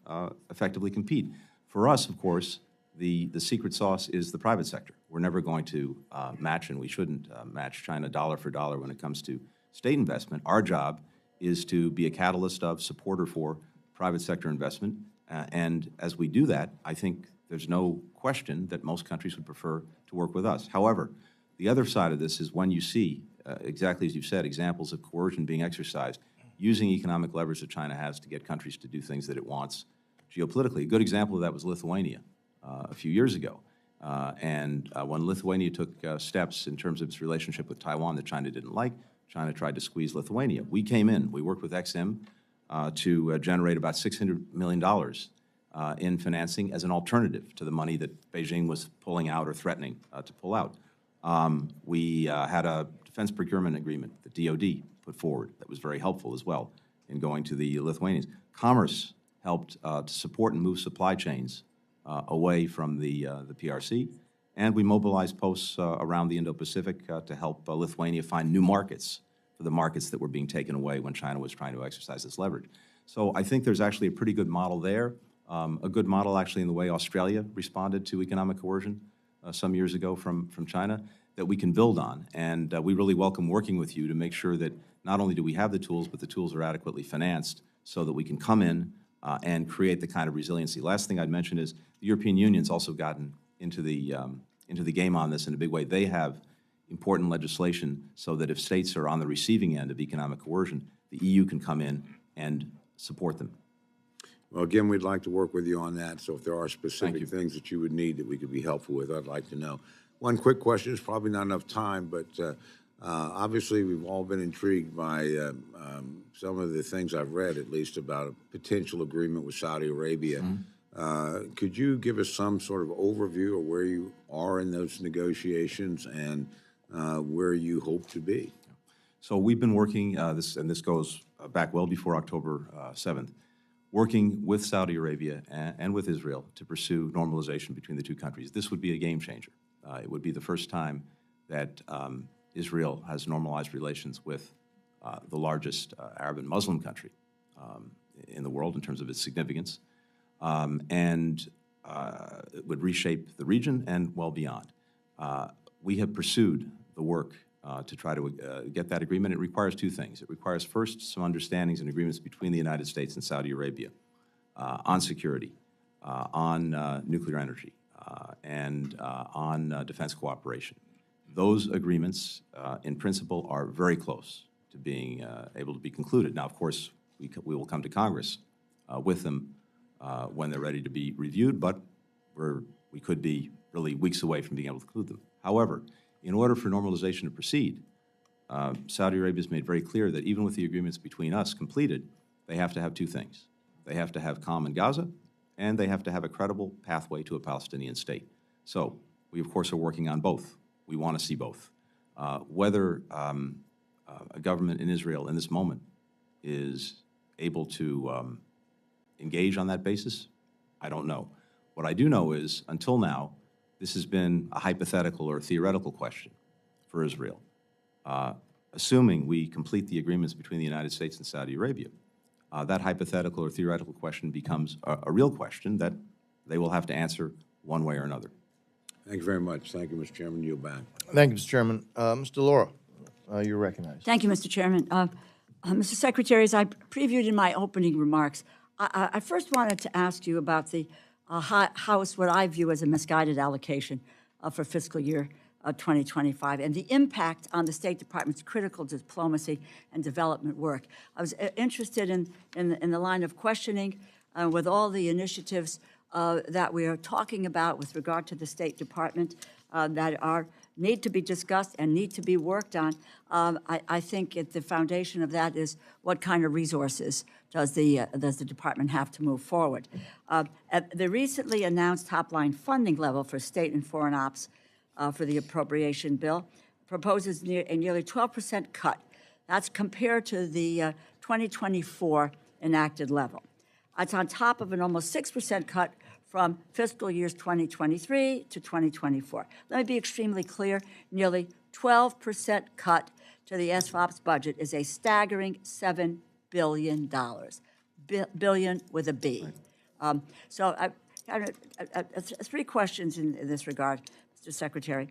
effectively compete. For us, of course, the secret sauce is the private sector. We're never going to match, and we shouldn't match China dollar for dollar when it comes to state investment. Our job is to be a catalyst of, supporter for private sector investment. And as we do that, I think there's no question that most countries would prefer to work with us. However, the other side of this is when you see, exactly as you've said, examples of coercion being exercised, using economic leverage that China has to get countries to do things that it wants geopolitically. A good example of that was Lithuania a few years ago. When Lithuania took steps in terms of its relationship with Taiwan that China didn't like, China tried to squeeze Lithuania. We came in, we worked with Exim to generate about $600 million in financing as an alternative to the money that Beijing was pulling out or threatening to pull out. We had a defense procurement agreement that DOD put forward that was very helpful as well in going to the Lithuanians. Commerce helped to support and move supply chains away from the PRC. And we mobilized posts around the Indo-Pacific to help Lithuania find new markets for the markets that were being taken away when China was trying to exercise this leverage. So I think there's actually a pretty good model there, a good model actually in the way Australia responded to economic coercion some years ago from China that we can build on. And we really welcome working with you to make sure that not only do we have the tools, but the tools are adequately financed so that we can come in and create the kind of resiliency. Last thing I'd mention is the European Union's also gotten into the game on this in a big way. They have important legislation so that if states are on the receiving end of economic coercion, the EU can come in and support them. Well, again, we'd like to work with you on that. So if there are specific things that you would need that we could be helpful with, I'd like to know. One quick question, it's probably not enough time, but obviously we've all been intrigued by some of the things I've read, at least, about a potential agreement with Saudi Arabia. Could you give us some sort of overview of where you are in those negotiations and where you hope to be? So we've been working, this goes back well before October 7th, working with Saudi Arabia and with Israel to pursue normalization between the two countries. This would be a game changer. It would be the first time that Israel has normalized relations with the largest Arab and Muslim country in the world in terms of its significance. It would reshape the region and well beyond. We have pursued the work to try to get that agreement. It requires two things. It requires first some understandings and agreements between the United States and Saudi Arabia on security, on nuclear energy, and on defense cooperation. Those agreements, in principle, are very close to being able to be concluded. Now, of course, we will come to Congress with them when they're ready to be reviewed, but we could be really weeks away from being able to conclude them. However, in order for normalization to proceed, Saudi Arabia has made very clear that even with the agreements between us completed, they have to have two things. They have to have calm in Gaza, and they have to have a credible pathway to a Palestinian state. So we, of course, are working on both. We want to see both. Whether a government in Israel in this moment is able to engage on that basis, I don't know. What I do know is, until now, this has been a hypothetical or theoretical question for Israel. Assuming we complete the agreements between the United States and Saudi Arabia, that hypothetical or theoretical question becomes a real question that they will have to answer one way or another. Thank you very much. Thank you, Mr. Chairman. Yield back. Thank you, Mr. Chairman. Mr. Laura, you're recognized. Thank you, Mr. Chairman. Mr. Secretary, as I previewed in my opening remarks, I first wanted to ask you about the House, what I view as a misguided allocation for fiscal year 2025, and the impact on the State Department's critical diplomacy and development work. I was interested in the line of questioning with all the initiatives that we are talking about with regard to the State Department that need to be discussed and need to be worked on. I think at the foundation of that is what kind of resources does the department have to move forward. At the recently announced top-line funding level for state and foreign ops for the appropriation bill proposes a nearly 12% cut. That's compared to the 2024 enacted level. It's on top of an almost 6% cut from fiscal years 2023 to 2024. Let me be extremely clear. Nearly 12% cut to the SFOP's budget is a staggering $7 billion. Billion with a B. So I have three questions in this regard, Mr. Secretary.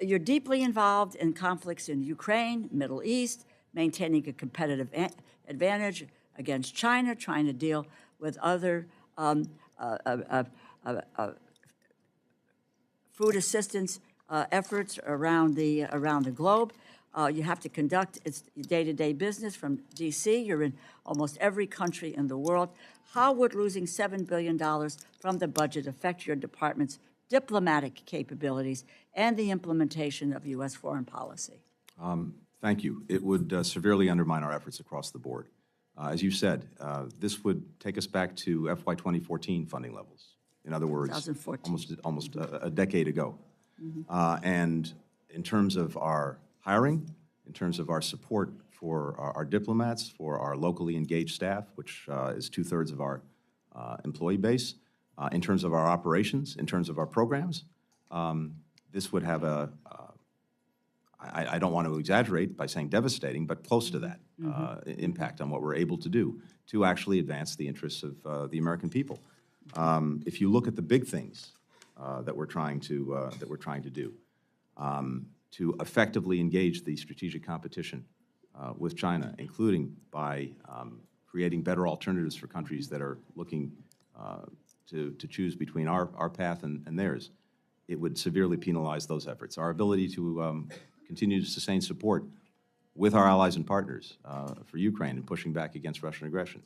You're deeply involved in conflicts in Ukraine, Middle East, maintaining a competitive advantage against China, trying to deal with other food assistance efforts around the globe. You have to conduct its day-to-day business from D.C. You're in almost every country in the world. How would losing $7 billion from the budget affect your department's diplomatic capabilities and the implementation of U.S. foreign policy? Thank you. It would severely undermine our efforts across the board. As you said, this would take us back to FY 2014 funding levels. In other words, 2014. almost a decade ago. And in terms of our hiring, in terms of our support for our diplomats, for our locally engaged staff, which is 2/3 of our employee base, in terms of our operations, in terms of our programs, this would have I don't want to exaggerate by saying devastating, but close to that impact on what we're able to do to actually advance the interests of the American people. If you look at the big things that we're trying to do to effectively engage the strategic competition with China, including by creating better alternatives for countries that are looking to choose between our path and theirs, it would severely penalize those efforts. Our ability to continue to sustain support with our allies and partners for Ukraine and pushing back against Russian aggression,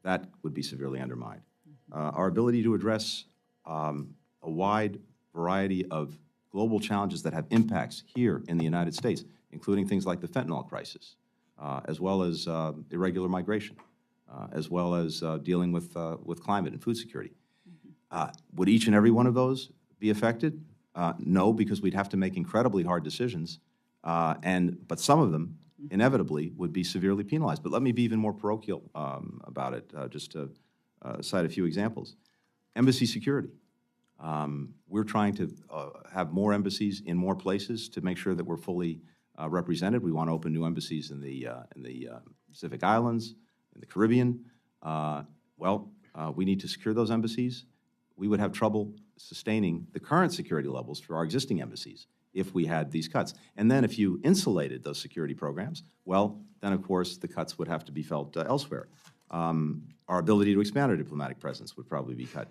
that would be severely undermined. Our ability to address a wide variety of global challenges that have impacts here in the United States, including things like the fentanyl crisis, as well as irregular migration, as well as dealing with climate and food security. Would each and every one of those be affected? No, because we'd have to make incredibly hard decisions, but some of them inevitably would be severely penalized. But let me be even more parochial about it, just to cite a few examples. Embassy security. We're trying to have more embassies in more places to make sure that we're fully represented. We want to open new embassies in the Pacific Islands, in the Caribbean. We need to secure those embassies. We would have trouble sustaining the current security levels for our existing embassies if we had these cuts. And then if you insulated those security programs, well, then of course the cuts would have to be felt elsewhere. Our ability to expand our diplomatic presence would probably be cut.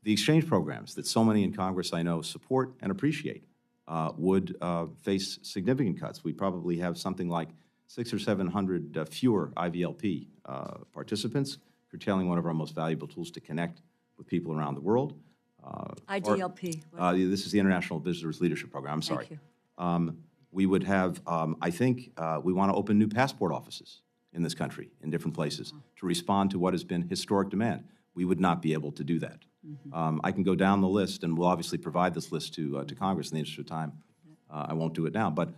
The exchange programs that so many in Congress I know support and appreciate would face significant cuts. We probably have something like 600 or 700 fewer IVLP participants, curtailing one of our most valuable tools to connect with people around the world. IDLP. This is the International Visitors Leadership Program. I'm sorry. Thank you. We would have, I think, we want to open new passport offices in this country, in different places, to respond to what has been historic demand. We would not be able to do that. I can go down the list, and we'll obviously provide this list to Congress in the interest of time. I won't do it now. But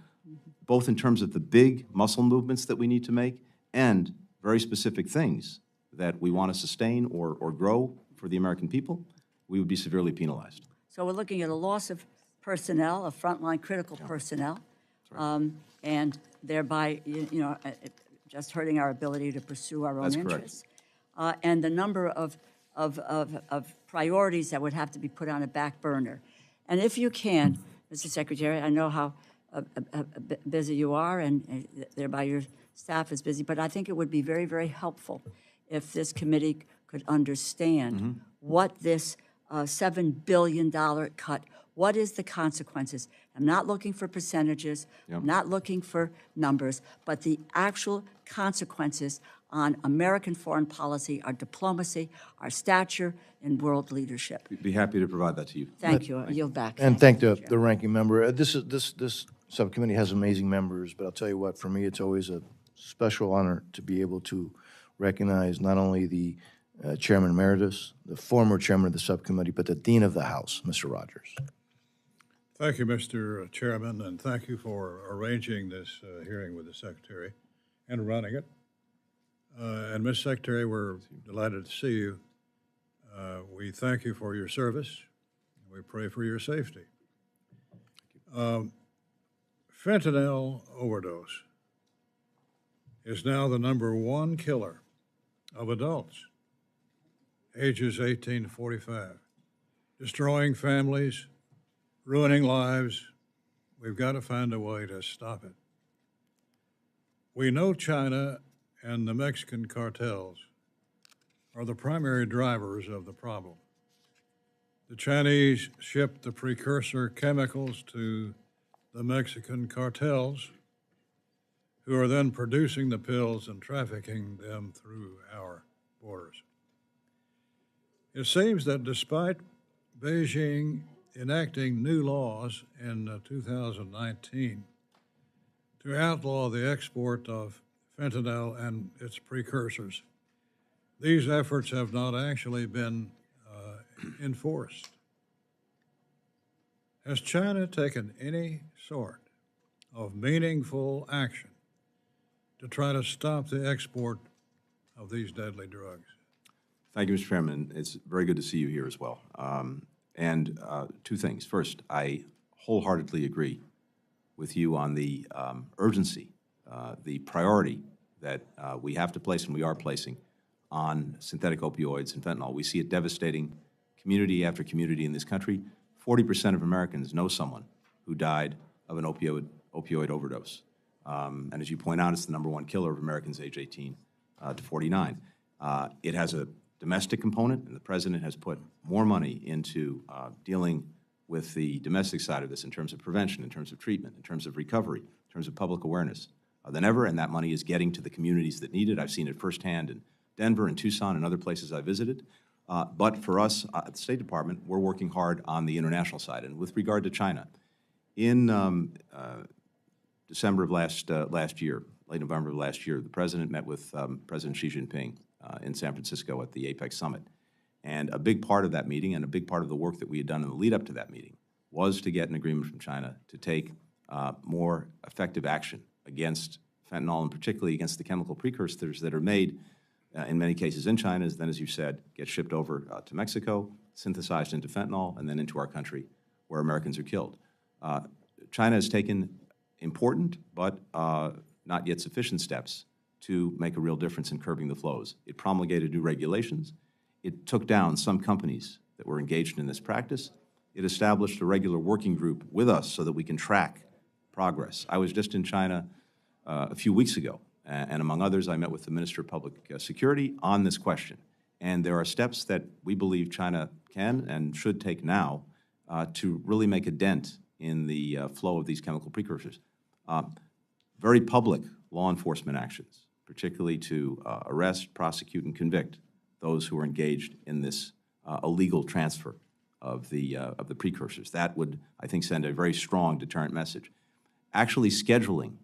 both in terms of the big muscle movements that we need to make and very specific things that we want to sustain or grow for the American people, we would be severely penalized. So we're looking at a loss of personnel, of frontline critical personnel, and thereby, just hurting our ability to pursue our own That's correct. interests. And the number of priorities that would have to be put on a back burner. And if you can, Mr. Secretary, I know how busy you are, and thereby your staff is busy, but I think it would be very, very helpful if this committee could understand what this $7 billion cut, what is the consequences? I'm not looking for percentages, I'm not looking for numbers, but the actual consequences on American foreign policy, our diplomacy, our stature in world leadership. Be happy to provide that to you. Thank you. I yield back. And thank you, the Chair. the ranking member. This subcommittee has amazing members, but I'll tell you what, for me, it's always a special honor to be able to recognize not only the Chairman Emeritus, the former Chairman of the subcommittee, but the Dean of the House, Mr. Rogers. Thank you, Mr. Chairman, and thank you for arranging this hearing with the Secretary and running it. And Ms. Secretary, we're delighted to see you. We thank you for your service. We pray for your safety. Fentanyl overdose is now the #1 killer of adults ages 18 to 45, destroying families, ruining lives. We've got to find a way to stop it. We know China and the Mexican cartels are the primary drivers of the problem. The Chinese ship the precursor chemicals to the Mexican cartels, who are then producing the pills and trafficking them through our borders. It seems that despite Beijing enacting new laws in 2019 to outlaw the export of fentanyl and its precursors, these efforts have not actually been enforced. Has China taken any sort of meaningful action to try to stop the export of these deadly drugs? Thank you, Mr. Chairman. It's very good to see you here as well. And two things. First, I wholeheartedly agree with you on the urgency, the priority that we have to place and we are placing on synthetic opioids and fentanyl. We see it devastating community after community in this country. 40% of Americans know someone who died of an opioid overdose. And as you point out, it's the #1 killer of Americans age 18 to 49. It has a domestic component, and the President has put more money into dealing with the domestic side of this in terms of prevention, in terms of treatment, in terms of recovery, in terms of public awareness than ever, and that money is getting to the communities that need it. I've seen it firsthand in Denver and Tucson and other places I visited. But for us at the State Department, we're working hard on the international side. And with regard to China, in December of last year, late November of last year, the President met with President Xi Jinping in San Francisco at the APEC Summit. And a big part of that meeting and a big part of the work that we had done in the lead up to that meeting was to get an agreement from China to take more effective action against fentanyl, and particularly against the chemical precursors that are made in many cases in China, then, as you said, get shipped over to Mexico, synthesized into fentanyl, and then into our country where Americans are killed. China has taken important but not yet sufficient steps to make a real difference in curbing the flows. It promulgated new regulations. It took down some companies that were engaged in this practice. It established a regular working group with us so that we can track progress. I was just in China a few weeks ago, and among others, I met with the Minister of Public Security on this question. And there are steps that we believe China can and should take now to really make a dent in the flow of these chemical precursors. Very public law enforcement actions, particularly to arrest, prosecute, and convict those who are engaged in this illegal transfer of the precursors. That would, I think, send a very strong deterrent message. Actually scheduling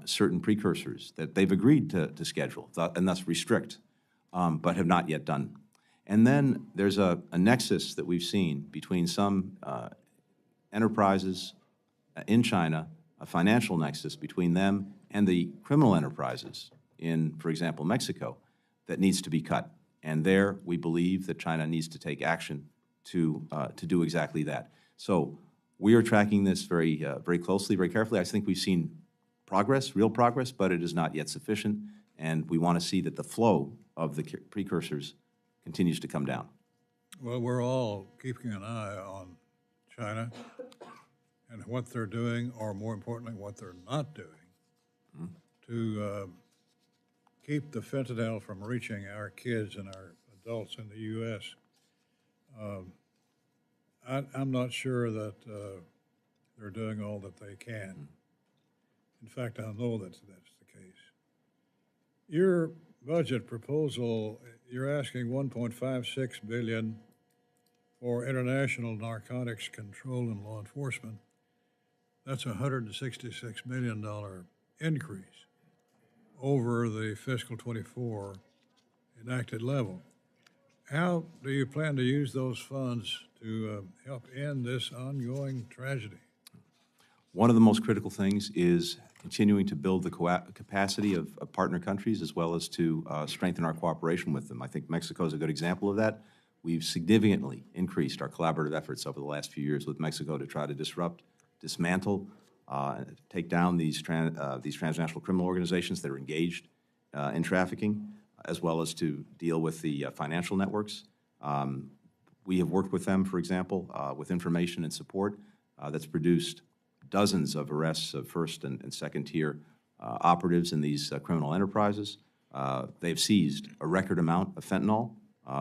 certain precursors that they've agreed to schedule and thus restrict, but have not yet done. And then there's a nexus that we've seen between some enterprises in China, a financial nexus between them and the criminal enterprises in, for example, Mexico, that needs to be cut. And there, we believe that China needs to take action to do exactly that. So we are tracking this very closely, very carefully. I think we've seen progress, real progress, but it is not yet sufficient, and we want to see that the flow of the precursors continues to come down. Well, we're all keeping an eye on China and what they're doing, or more importantly, what they're not doing to keep the fentanyl from reaching our kids and our adults in the U.S. I'm not sure that they're doing all that they can. In fact, I know that's the case. Your budget proposal, you're asking $1.56 billion for international narcotics control and law enforcement. That's a $166 million increase over the fiscal 24 enacted level. How do you plan to use those funds to help end this ongoing tragedy? One of the most critical things is continuing to build the capacity of partner countries, as well as to strengthen our cooperation with them. I think Mexico is a good example of that. We've significantly increased our collaborative efforts over the last few years with Mexico to try to disrupt, dismantle, take down these transnational criminal organizations that are engaged in trafficking, as well as to deal with the financial networks. We have worked with them, for example, with information and support that's produced dozens of arrests of first and second tier operatives in these criminal enterprises. They've seized a record amount of fentanyl.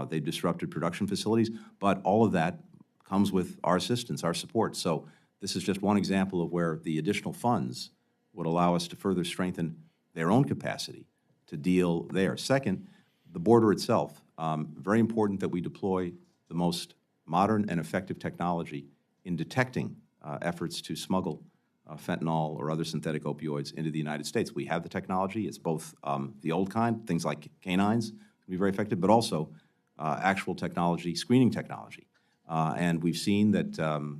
They've disrupted production facilities, but all of that comes with our assistance, our support. So this is just one example of where the additional funds would allow us to further strengthen their own capacity to deal there. Second, the border itself. Very important that we deploy the most modern and effective technology in detecting efforts to smuggle fentanyl or other synthetic opioids into the United States. We have the technology. It's both the old kind, things like canines can be very effective, but also actual technology, screening technology. And we've seen that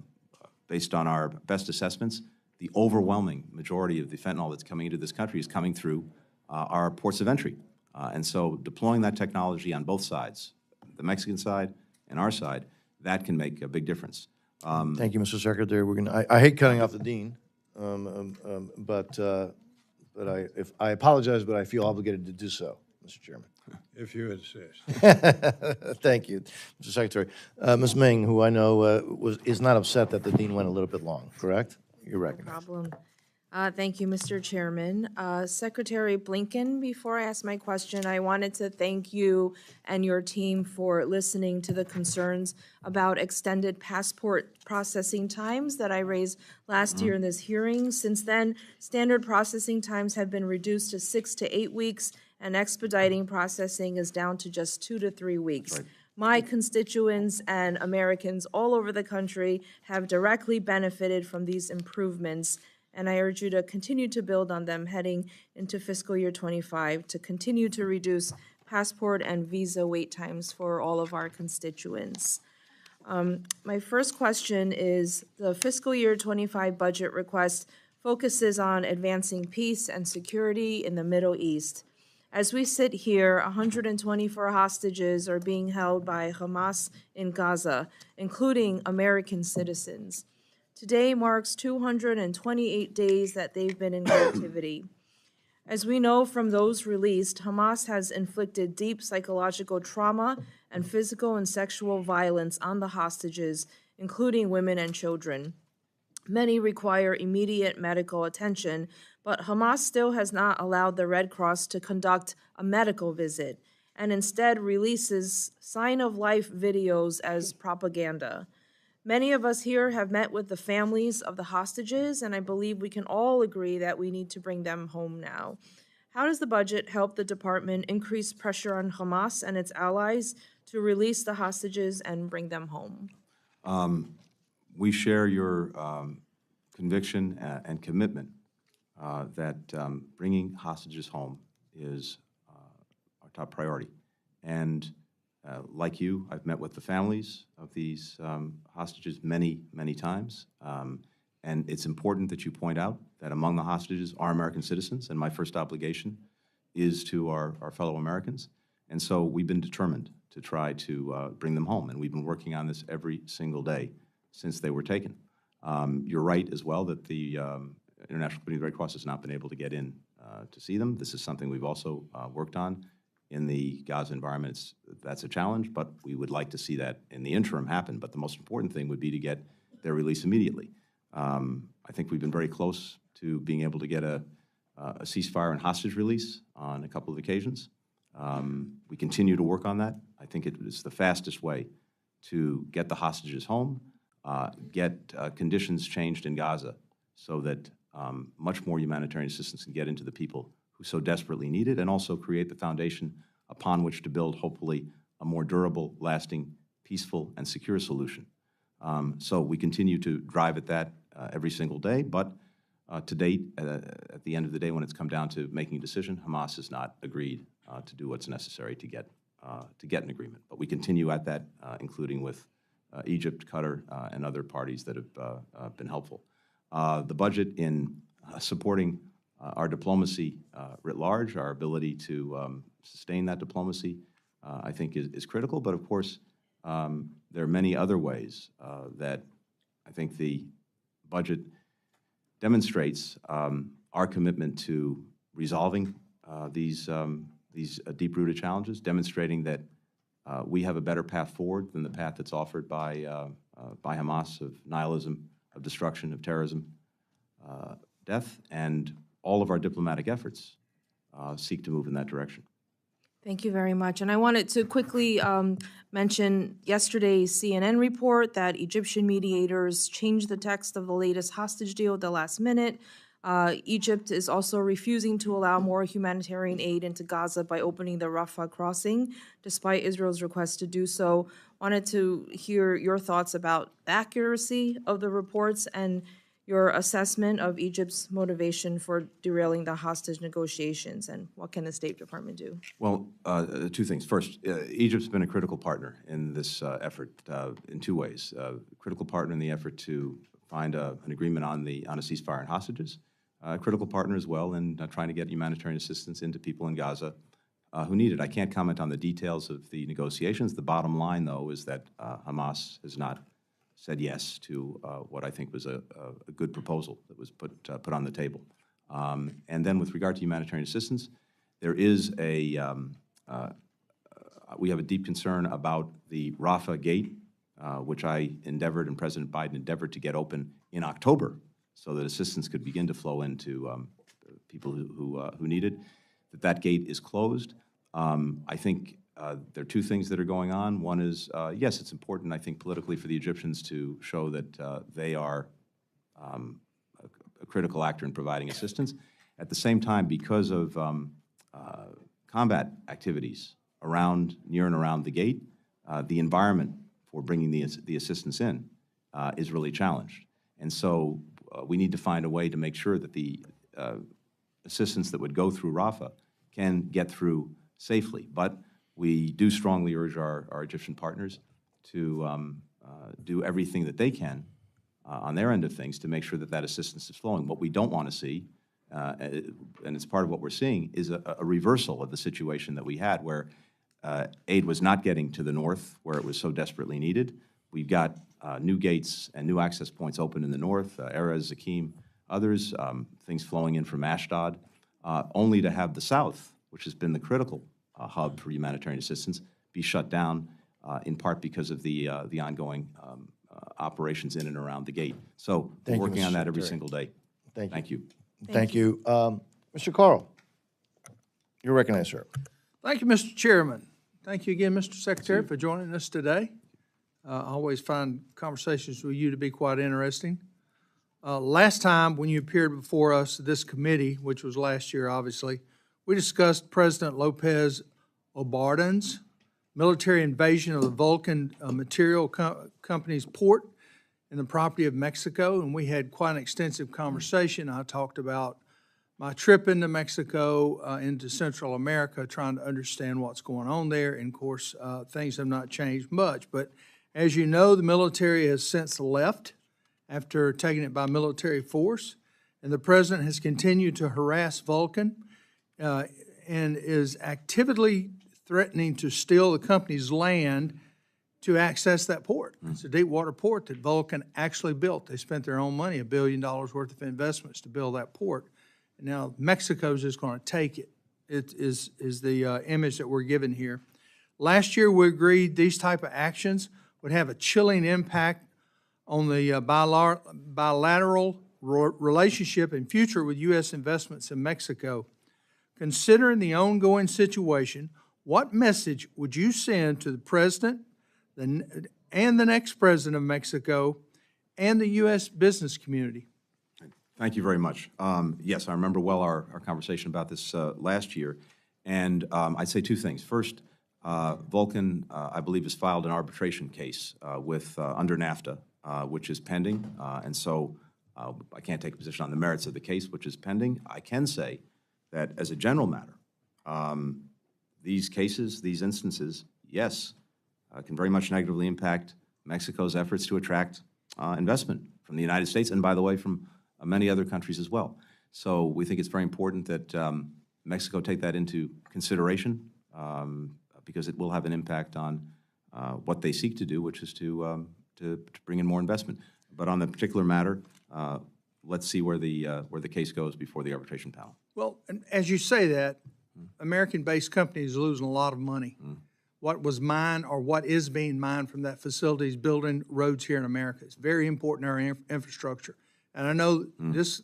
based on our best assessments, the overwhelming majority of the fentanyl that's coming into this country is coming through our ports of entry. And so deploying that technology on both sides, the Mexican side and our side, that can make a big difference. Thank you, Mr. Secretary. We're gonna. I hate cutting off the dean, but I apologize, but I feel obligated to do so, Mr. Chairman. If you insist. Thank you, Mr. Secretary. Ms. Ming, who I know is not upset that the dean went a little bit long, correct? You're recognized. Problem. Thank you, Mr. Chairman. Secretary Blinken, before I ask my question, I wanted to thank you and your team for listening to the concerns about extended passport processing times that I raised last year in this hearing. Since then, standard processing times have been reduced to 6 to 8 weeks, and expediting processing is down to just 2 to 3 weeks. Right. My constituents and Americans all over the country have directly benefited from these improvements, and I urge you to continue to build on them heading into fiscal year 25 to continue to reduce passport and visa wait times for all of our constituents. My first question is, the fiscal year 25 budget request focuses on advancing peace and security in the Middle East. As we sit here, 124 hostages are being held by Hamas in Gaza, including American citizens. Today marks 228 days that they've been in captivity. As we know from those released, Hamas has inflicted deep psychological trauma and physical and sexual violence on the hostages, including women and children. Many require immediate medical attention, but Hamas still has not allowed the Red Cross to conduct a medical visit and instead releases sign-of-life videos as propaganda. Many of us here have met with the families of the hostages, and I believe we can all agree that we need to bring them home now. How does the budget help the department increase pressure on Hamas and its allies to release the hostages and bring them home? We share your conviction and commitment that bringing hostages home is our top priority. And like you, I've met with the families of these hostages many, many times. And it's important that you point out that among the hostages are American citizens, and my first obligation is to our fellow Americans. And so we've been determined to try to bring them home, and we've been working on this every single day since they were taken. You're right as well that the International Committee of the Red Cross has not been able to get in to see them. This is something we've also worked on in the Gaza environment. That's a challenge, but we would like to see that in the interim happen. But the most important thing would be to get their release immediately. I think we've been very close to being able to get a ceasefire and hostage release on a couple of occasions. We continue to work on that. I think it is the fastest way to get the hostages home, get conditions changed in Gaza so that much more humanitarian assistance can get into the people who so desperately need it, and also create the foundation upon which to build, hopefully, a more durable, lasting, peaceful, and secure solution. So we continue to drive at that every single day, but to date, at the end of the day, when it's come down to making a decision, Hamas has not agreed to do what's necessary to get an agreement. But we continue at that, including with Egypt, Qatar, and other parties that have been helpful. The budget in supporting our diplomacy writ large, our ability to sustain that diplomacy, I think is critical. But of course, there are many other ways that I think the budget demonstrates our commitment to resolving these deep-rooted challenges, demonstrating that we have a better path forward than the path that's offered by Hamas of nihilism, of destruction, of terrorism, death, and all of our diplomatic efforts seek to move in that direction. Thank you very much. And I wanted to quickly mention yesterday's CNN report that Egyptian mediators changed the text of the latest hostage deal at the last minute. Egypt is also refusing to allow more humanitarian aid into Gaza by opening the Rafah crossing, despite Israel's request to do so. Wanted to hear your thoughts about the accuracy of the reports and your assessment of Egypt's motivation for derailing the hostage negotiations, and what can the State Department do? Well, two things. First, Egypt's been a critical partner in this effort in two ways. Critical partner in the effort to find an agreement on a ceasefire and hostages. A critical partner as well in trying to get humanitarian assistance into people in Gaza who need it. I can't comment on the details of the negotiations. The bottom line, though, is that Hamas has not said yes to what I think was a good proposal that was put on the table. And then with regard to humanitarian assistance, there is we have a deep concern about the Rafah gate, which I endeavored and President Biden endeavored to get open in October so that assistance could begin to flow into people who need it. That gate is closed. I think there are two things that are going on. One is, yes, it's important, I think, politically for the Egyptians to show that they are a critical actor in providing assistance. At the same time, because of combat activities near and around the gate, the environment for bringing the assistance in is really challenged. And so we need to find a way to make sure that the assistance that would go through Rafah can get through safely. But we do strongly urge our Egyptian partners to do everything that they can on their end of things to make sure that that assistance is flowing. What we don't want to see, and it's part of what we're seeing, is a reversal of the situation that we had where aid was not getting to the north where it was so desperately needed. We've got new gates and new access points open in the north, Erez, Zakim, others, things flowing in from Ashdod, only to have the south, which has been the critical hub for humanitarian assistance, be shut down, in part because of the ongoing operations in and around the gate. So we're Thank you, working Mr. on that every Secretary. single day. Thank you. Thank you. Thank you. Mr. Carl, you're recognized, sir. Thank you, Mr. Chairman. Thank you again, Mr. Secretary, for joining us today. I always find conversations with you to be quite interesting. Last time, when you appeared before us, this committee, which was last year, obviously, we discussed President Lopez Obrador's military invasion of the Vulcan Material Company's port in the property of Mexico, and we had quite an extensive conversation. I talked about my trip into Mexico, into Central America, trying to understand what's going on there. And of course, things have not changed much. But as you know, the military has since left after taking it by military force. And the president has continued to harass Vulcan and is actively threatening to steal the company's land to access that port. It's a deep water port that Vulcan actually built. They spent their own money, $1 billion worth of investments to build that port. And now Mexico's just going to take it. It is the image that we're given here. Last year, we agreed these type of actions would have a chilling impact on the bilateral relationship and future with U.S. investments in Mexico. Considering the ongoing situation, what message would you send to the president and the next president of Mexico and the U.S. business community? Thank you very much. Yes, I remember well our conversation about this last year. And I'd say two things. First, Vulcan, I believe, has filed an arbitration case with under NAFTA, which is pending. And so I can't take a position on the merits of the case, which is pending. I can say that as a general matter, these cases, these instances, yes, can very much negatively impact Mexico's efforts to attract investment from the United States and, by the way, from many other countries as well. So we think it's very important that Mexico take that into consideration because it will have an impact on what they seek to do, which is to bring in more investment. But on the particular matter, let's see where the case goes before the arbitration panel. Well, and as you say that, American-based companies are losing a lot of money. What was mined or what is being mined from that facility is building roads here in America. It's very important in our infrastructure. And I know this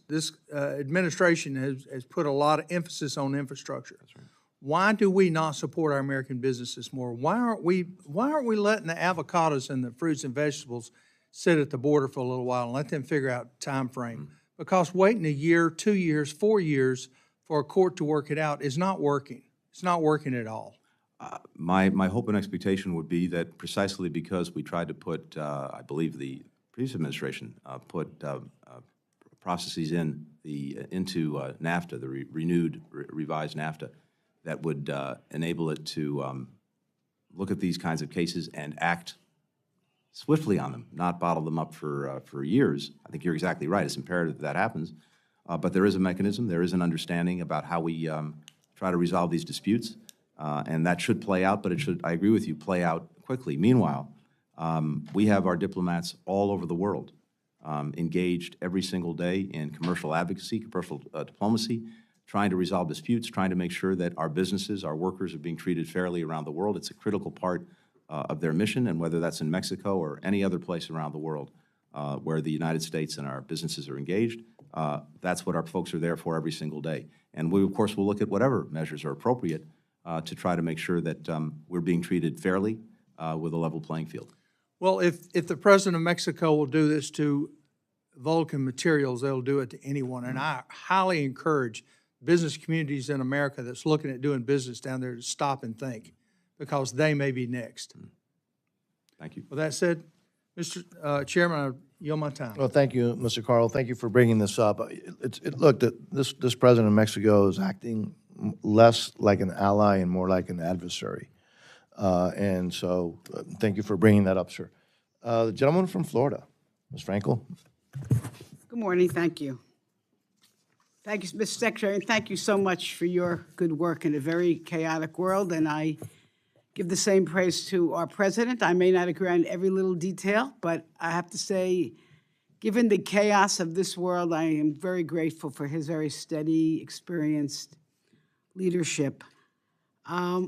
administration has put a lot of emphasis on infrastructure. That's right. Why do we not support our American businesses more? Why aren't we letting the avocados and the fruits and vegetables sit at the border for a little while and let them figure out time frame? Because waiting a year, 2 years, 4 years for a court to work it out is not working. It's not working at all. My hope and expectation would be that precisely because we tried to put, I believe the previous administration put processes into NAFTA, the revised NAFTA, that would enable it to look at these kinds of cases and act swiftly on them, not bottle them up for years. I think you're exactly right. It's imperative that happens. But there is a mechanism. There is an understanding about how we try to resolve these disputes. And that should play out, but it should, I agree with you, play out quickly. Meanwhile, we have our diplomats all over the world engaged every single day in commercial advocacy, commercial diplomacy, trying to resolve disputes, trying to make sure that our businesses, our workers are being treated fairly around the world. It's a critical part of their mission, and whether that's in Mexico or any other place around the world where the United States and our businesses are engaged, that's what our folks are there for every single day. And we, of course, will look at whatever measures are appropriate to try to make sure that we're being treated fairly with a level playing field. Well, if the president of Mexico will do this to Vulcan Materials, they'll do it to anyone. And I highly encourage business communities in America that's looking at doing business down there to stop and think, because they may be next. Thank you. With that said, Mr. Chairman, I yield my time. Well, thank you, Mr. Carl. Thank you for bringing this up. Look, this president of Mexico is acting less like an ally and more like an adversary. And so thank you for bringing that up, sir. The gentleman from Florida, Ms. Frankel. Good morning. Thank you. Thank you, Mr. Secretary, and thank you so much for your good work in a very chaotic world. And I give the same praise to our president. I may not agree on every little detail, but I have to say, given the chaos of this world, I am very grateful for his very steady, experienced leadership. I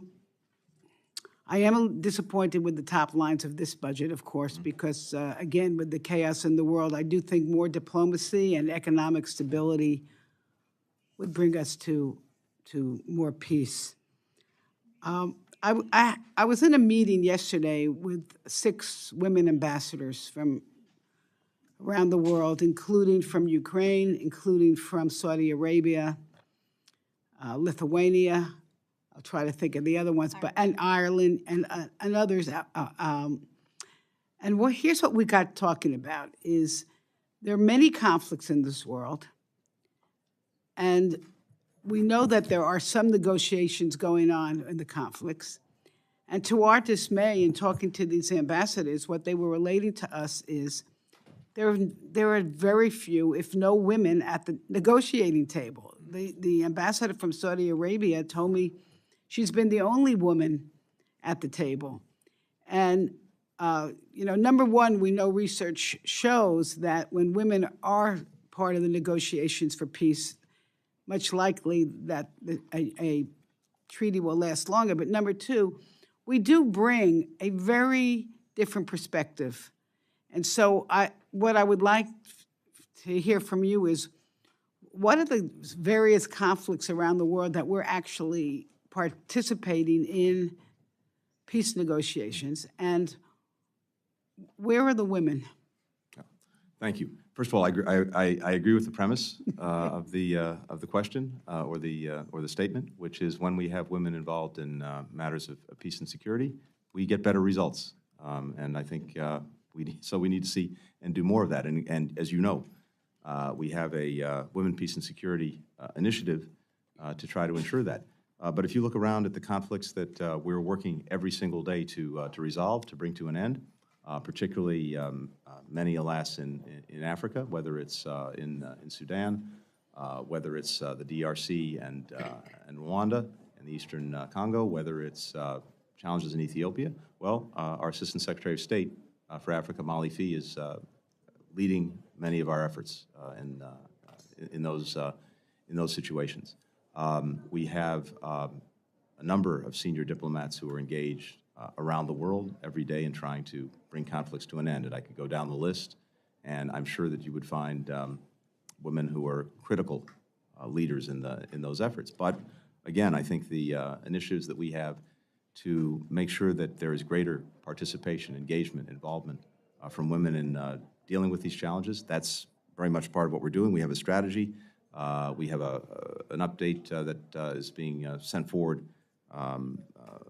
I am disappointed with the top lines of this budget, of course, because, again, with the chaos in the world, I do think more diplomacy and economic stability would bring us to more peace. I was in a meeting yesterday with 6 women ambassadors from around the world, including from Ukraine, including from Saudi Arabia, Lithuania. I'll try to think of the other ones, and Ireland and others. And here's what we got talking about: is there are many conflicts in this world, and we know that there are some negotiations going on in the conflicts. And to our dismay, in talking to these ambassadors, what they were relating to us is there are very few, if no women, at the negotiating table. The ambassador from Saudi Arabia told me she's been the only woman at the table. And, number one, we know research shows that when women are part of the negotiations for peace, much likely that a treaty will last longer. But number two, we do bring a very different perspective. And so what I would like to hear from you is, what are the various conflicts around the world that we're actually participating in peace negotiations, and where are the women? Thank you. First of all, I agree with the premise of the question or the statement, which is when we have women involved in matters of peace and security, we get better results. And I think we need to see and do more of that. And as you know, we have a Women, Peace, and Security initiative to try to ensure that. But if you look around at the conflicts that we're working every single day to resolve, to bring to an end, particularly many, alas, in Africa, whether it's in Sudan, whether it's the DRC and Rwanda and the Eastern Congo, whether it's challenges in Ethiopia. Well, our Assistant Secretary of State for Africa, Molly Fee, is leading many of our efforts in those situations. We have a number of senior diplomats who are engaged around the world every day in trying to bring conflicts to an end. And I could go down the list, and I'm sure that you would find women who are critical leaders in those efforts. But again, I think the initiatives that we have to make sure that there is greater participation, engagement, involvement from women in dealing with these challenges, that's very much part of what we're doing. We have a strategy. We have an update that is being sent forward.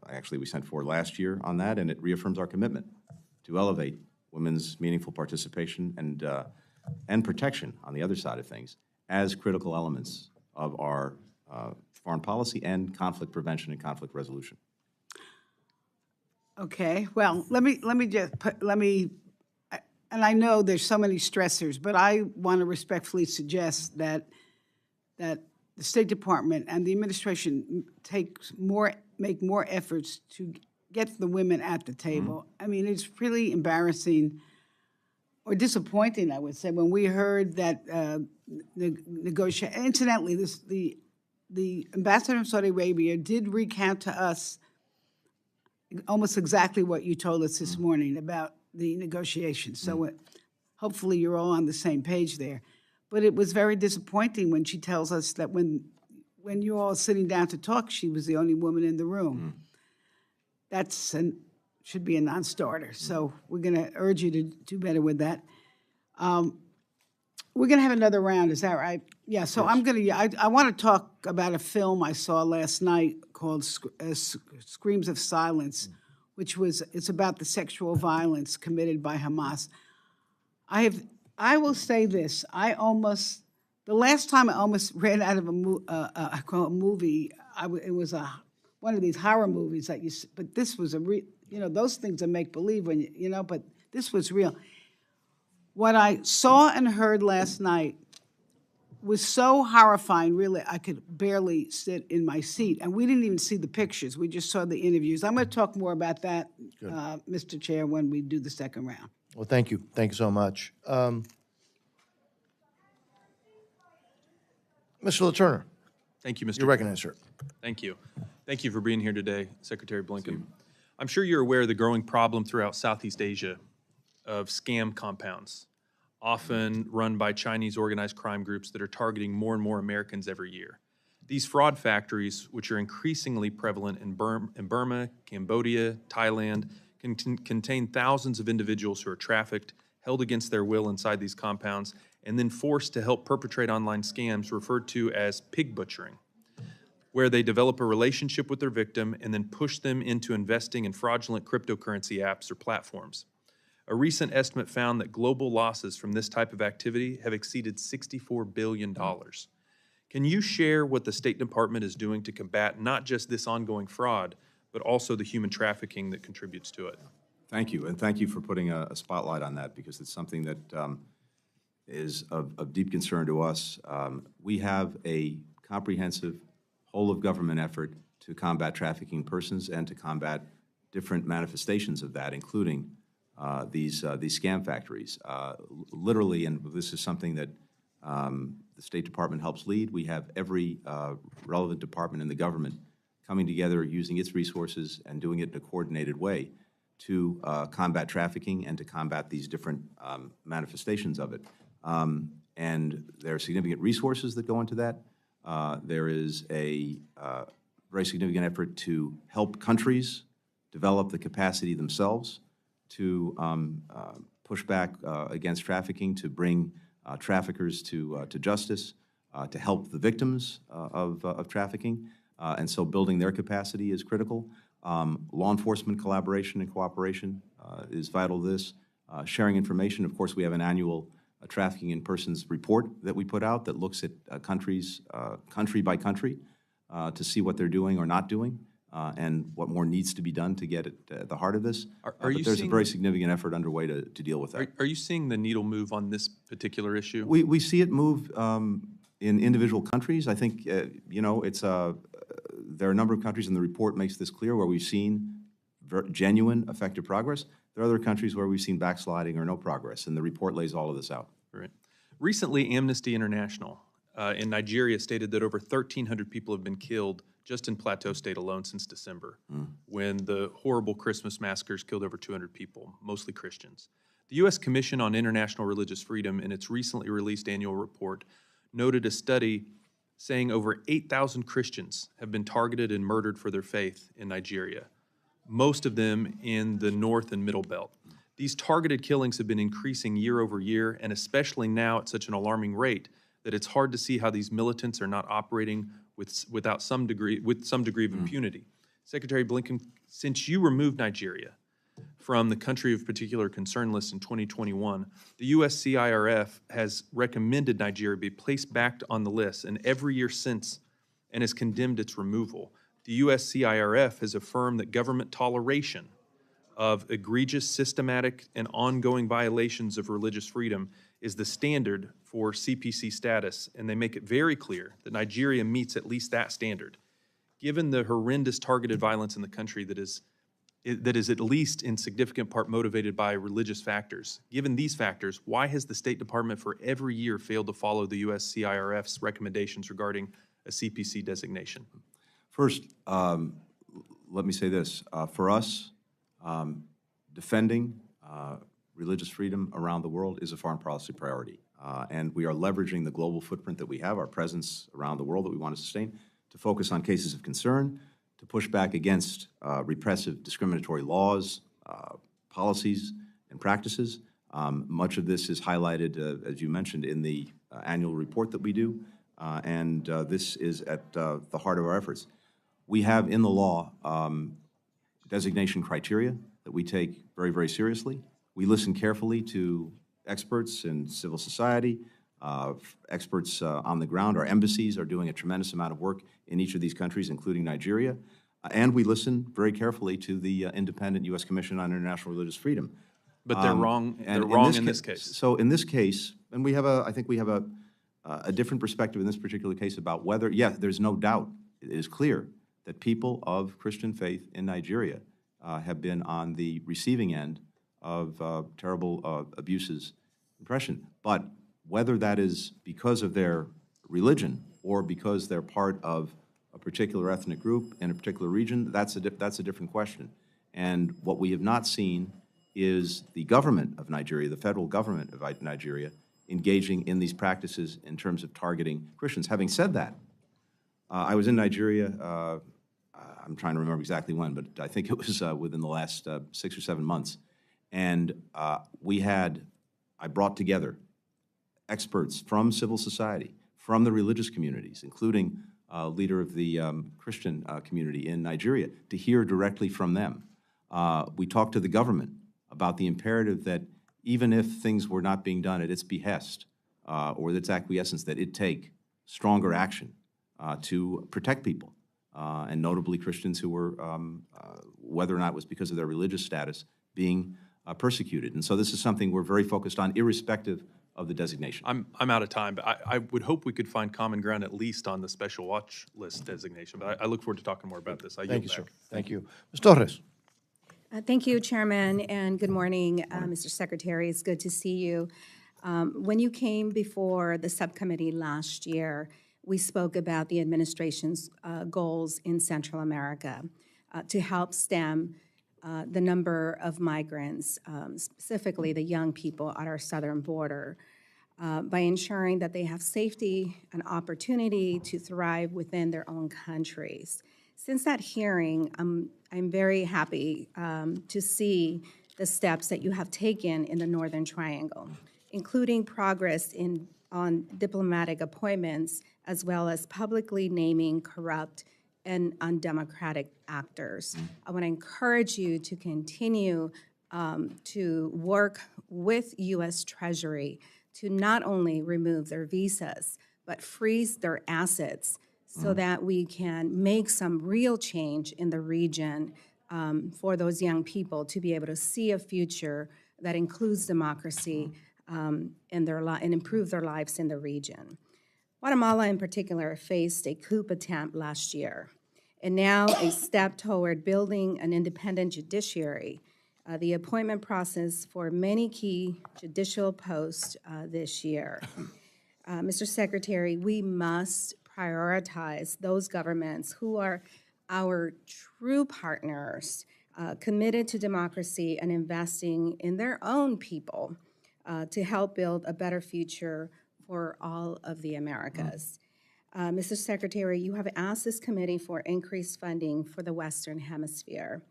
Actually, we sent forward last year on that, and it reaffirms our commitment to elevate women's meaningful participation and protection on the other side of things as critical elements of our foreign policy and conflict prevention and conflict resolution. Okay, well, let me and I know there's so many stressors, but I want to respectfully suggest that the State Department and the administration make more efforts to get the women at the table. I mean, it's really embarrassing or disappointing, I would say, when we heard that negotiation. Incidentally, the ambassador of Saudi Arabia did recount to us almost exactly what you told us this morning about the negotiations. So hopefully you're all on the same page there. But it was very disappointing when she tells us that when you're all sitting down to talk, she was the only woman in the room. That's should be a non-starter. So we're going to urge you to do better with that. We're going to have another round. Is that right? Yeah. So yes. I want to talk about a film I saw last night called Screams of Silence, which it's about the sexual violence committed by Hamas. I will say this: the last time I almost ran out of a movie, it was one of these horror movies that but this was those things that make believe when but this was real. What I saw and heard last night was so horrifying, really, I could barely sit in my seat. And we didn't even see the pictures. We just saw the interviews. I'm going to talk more about that, Mr. Chair, when we do the second round. Well, thank you. Thank you so much. Mr. LaTurner. Thank you, Mr. You're recognized, sir. Thank you. Thank you for being here today, Secretary Blinken. I'm sure you're aware of the growing problem throughout Southeast Asia of scam compounds, often run by Chinese organized crime groups that are targeting more and more Americans every year. These fraud factories, which are increasingly prevalent in Burma, Cambodia, Thailand, can contain thousands of individuals who are trafficked, held against their will inside these compounds, and then forced to help perpetrate online scams referred to as pig butchering, where they develop a relationship with their victim and then push them into investing in fraudulent cryptocurrency apps or platforms. A recent estimate found that global losses from this type of activity have exceeded $64 billion. Can you share what the State Department is doing to combat not just this ongoing fraud, but also the human trafficking that contributes to it? Thank you, and thank you for putting a spotlight on that, because it's something that is of deep concern to us. We have a comprehensive whole-of-government effort to combat trafficking persons and to combat different manifestations of that, including these scam factories. Literally, and this is something that the State Department helps lead, we have every relevant department in the government coming together, using its resources and doing it in a coordinated way to combat trafficking and to combat these different manifestations of it. And there are significant resources that go into that. There is a very significant effort to help countries develop the capacity themselves to push back against trafficking, to bring traffickers to justice, to help the victims of trafficking. And so building their capacity is critical. Law enforcement collaboration and cooperation is vital to this. Sharing information, of course, we have an annual trafficking in persons report that we put out that looks at countries, country by country, to see what they're doing or not doing, and what more needs to be done to get at the heart of this. But there's a very significant effort underway to deal with that. Are you seeing the needle move on this particular issue? We see it move in individual countries. I think, you know, it's there are a number of countries, and the report makes this clear, where we've seen genuine, effective progress. There are other countries where we've seen backsliding or no progress, and the report lays all of this out. Right. Recently, Amnesty International in Nigeria stated that over 1,300 people have been killed just in Plateau State alone since December, when the horrible Christmas massacres killed over 200 people, mostly Christians. The U.S. Commission on International Religious Freedom, in its recently released annual report, noted a study saying over 8,000 Christians have been targeted and murdered for their faith in Nigeria, most of them in the North and Middle Belt. These targeted killings have been increasing year over year, and especially now at such an alarming rate that it's hard to see how these militants are not operating with some degree of impunity. Secretary Blinken, since you removed Nigeria from the country of particular concern list in 2021, the USCIRF has recommended Nigeria be placed back on the list, and every year since, and has condemned its removal. The USCIRF has affirmed that government toleration of egregious, systematic, and ongoing violations of religious freedom is the standard for CPC status, and they make it very clear that Nigeria meets at least that standard. Given the horrendous targeted violence in the country that is at least in significant part motivated by religious factors, given these factors, why has the State Department for every year failed to follow the USCIRF's recommendations regarding a CPC designation? First, let me say this. For us, defending religious freedom around the world is a foreign policy priority. And we are leveraging the global footprint that we have, our presence around the world that we want to sustain, to focus on cases of concern, to push back against repressive, discriminatory laws, policies, and practices. Much of this is highlighted, as you mentioned, in the annual report that we do, and this is at the heart of our efforts. We have in the law designation criteria that we take very, very seriously. We listen carefully to experts in civil society, experts on the ground. Our embassies are doing a tremendous amount of work in each of these countries, including Nigeria. And we listen very carefully to the independent U.S. Commission on International Religious Freedom. But they're wrong. They're wrong in this case. So in this case, and we have I think we have a different perspective in this particular case about whether, there's no doubt, it is clear that people of Christian faith in Nigeria have been on the receiving end of terrible abuses, oppression. But whether that is because of their religion or because they're part of a particular ethnic group in a particular region, that's a different question. And what we have not seen is the government of Nigeria, the federal government of Nigeria, engaging in these practices in terms of targeting Christians. Having said that, I was in Nigeria, I'm trying to remember exactly when, but I think it was within the last 6 or 7 months. And I brought together experts from civil society, from the religious communities, including a leader of the Christian community in Nigeria, to hear directly from them. We talked to the government about the imperative that even if things were not being done at its behest or its acquiescence, that it take stronger action to protect people, and notably Christians who were, whether or not it was because of their religious status, being persecuted. And so this is something we're very focused on, irrespective of the designation. I'm out of time, but I would hope we could find common ground at least on the special watch list designation. But I look forward to talking more about this. Thank you, sir. Thank you. Ms. Torres. Thank you, Chairman, and good morning, Mr. Secretary. It's good to see you. When you came before the subcommittee last year, we spoke about the administration's goals in Central America to help stem the number of migrants, specifically the young people at our southern border, by ensuring that they have safety and opportunity to thrive within their own countries. Since that hearing, I'm very happy to see the steps that you have taken in the Northern Triangle, including progress on diplomatic appointments, as well as publicly naming corrupt and undemocratic actors. I want to encourage you to continue to work with U.S. Treasury to not only remove their visas, but freeze their assets so that we can make some real change in the region for those young people to be able to see a future that includes democracy and improve their lives in the region. Guatemala, in particular, faced a coup attempt last year, and now a step toward building an independent judiciary. The appointment process for many key judicial posts this year. Mr. Secretary, we must prioritize those governments who are our true partners, committed to democracy and investing in their own people to help build a better future for all of the Americas. Mr. Secretary, you have asked this committee for increased funding for the Western Hemisphere.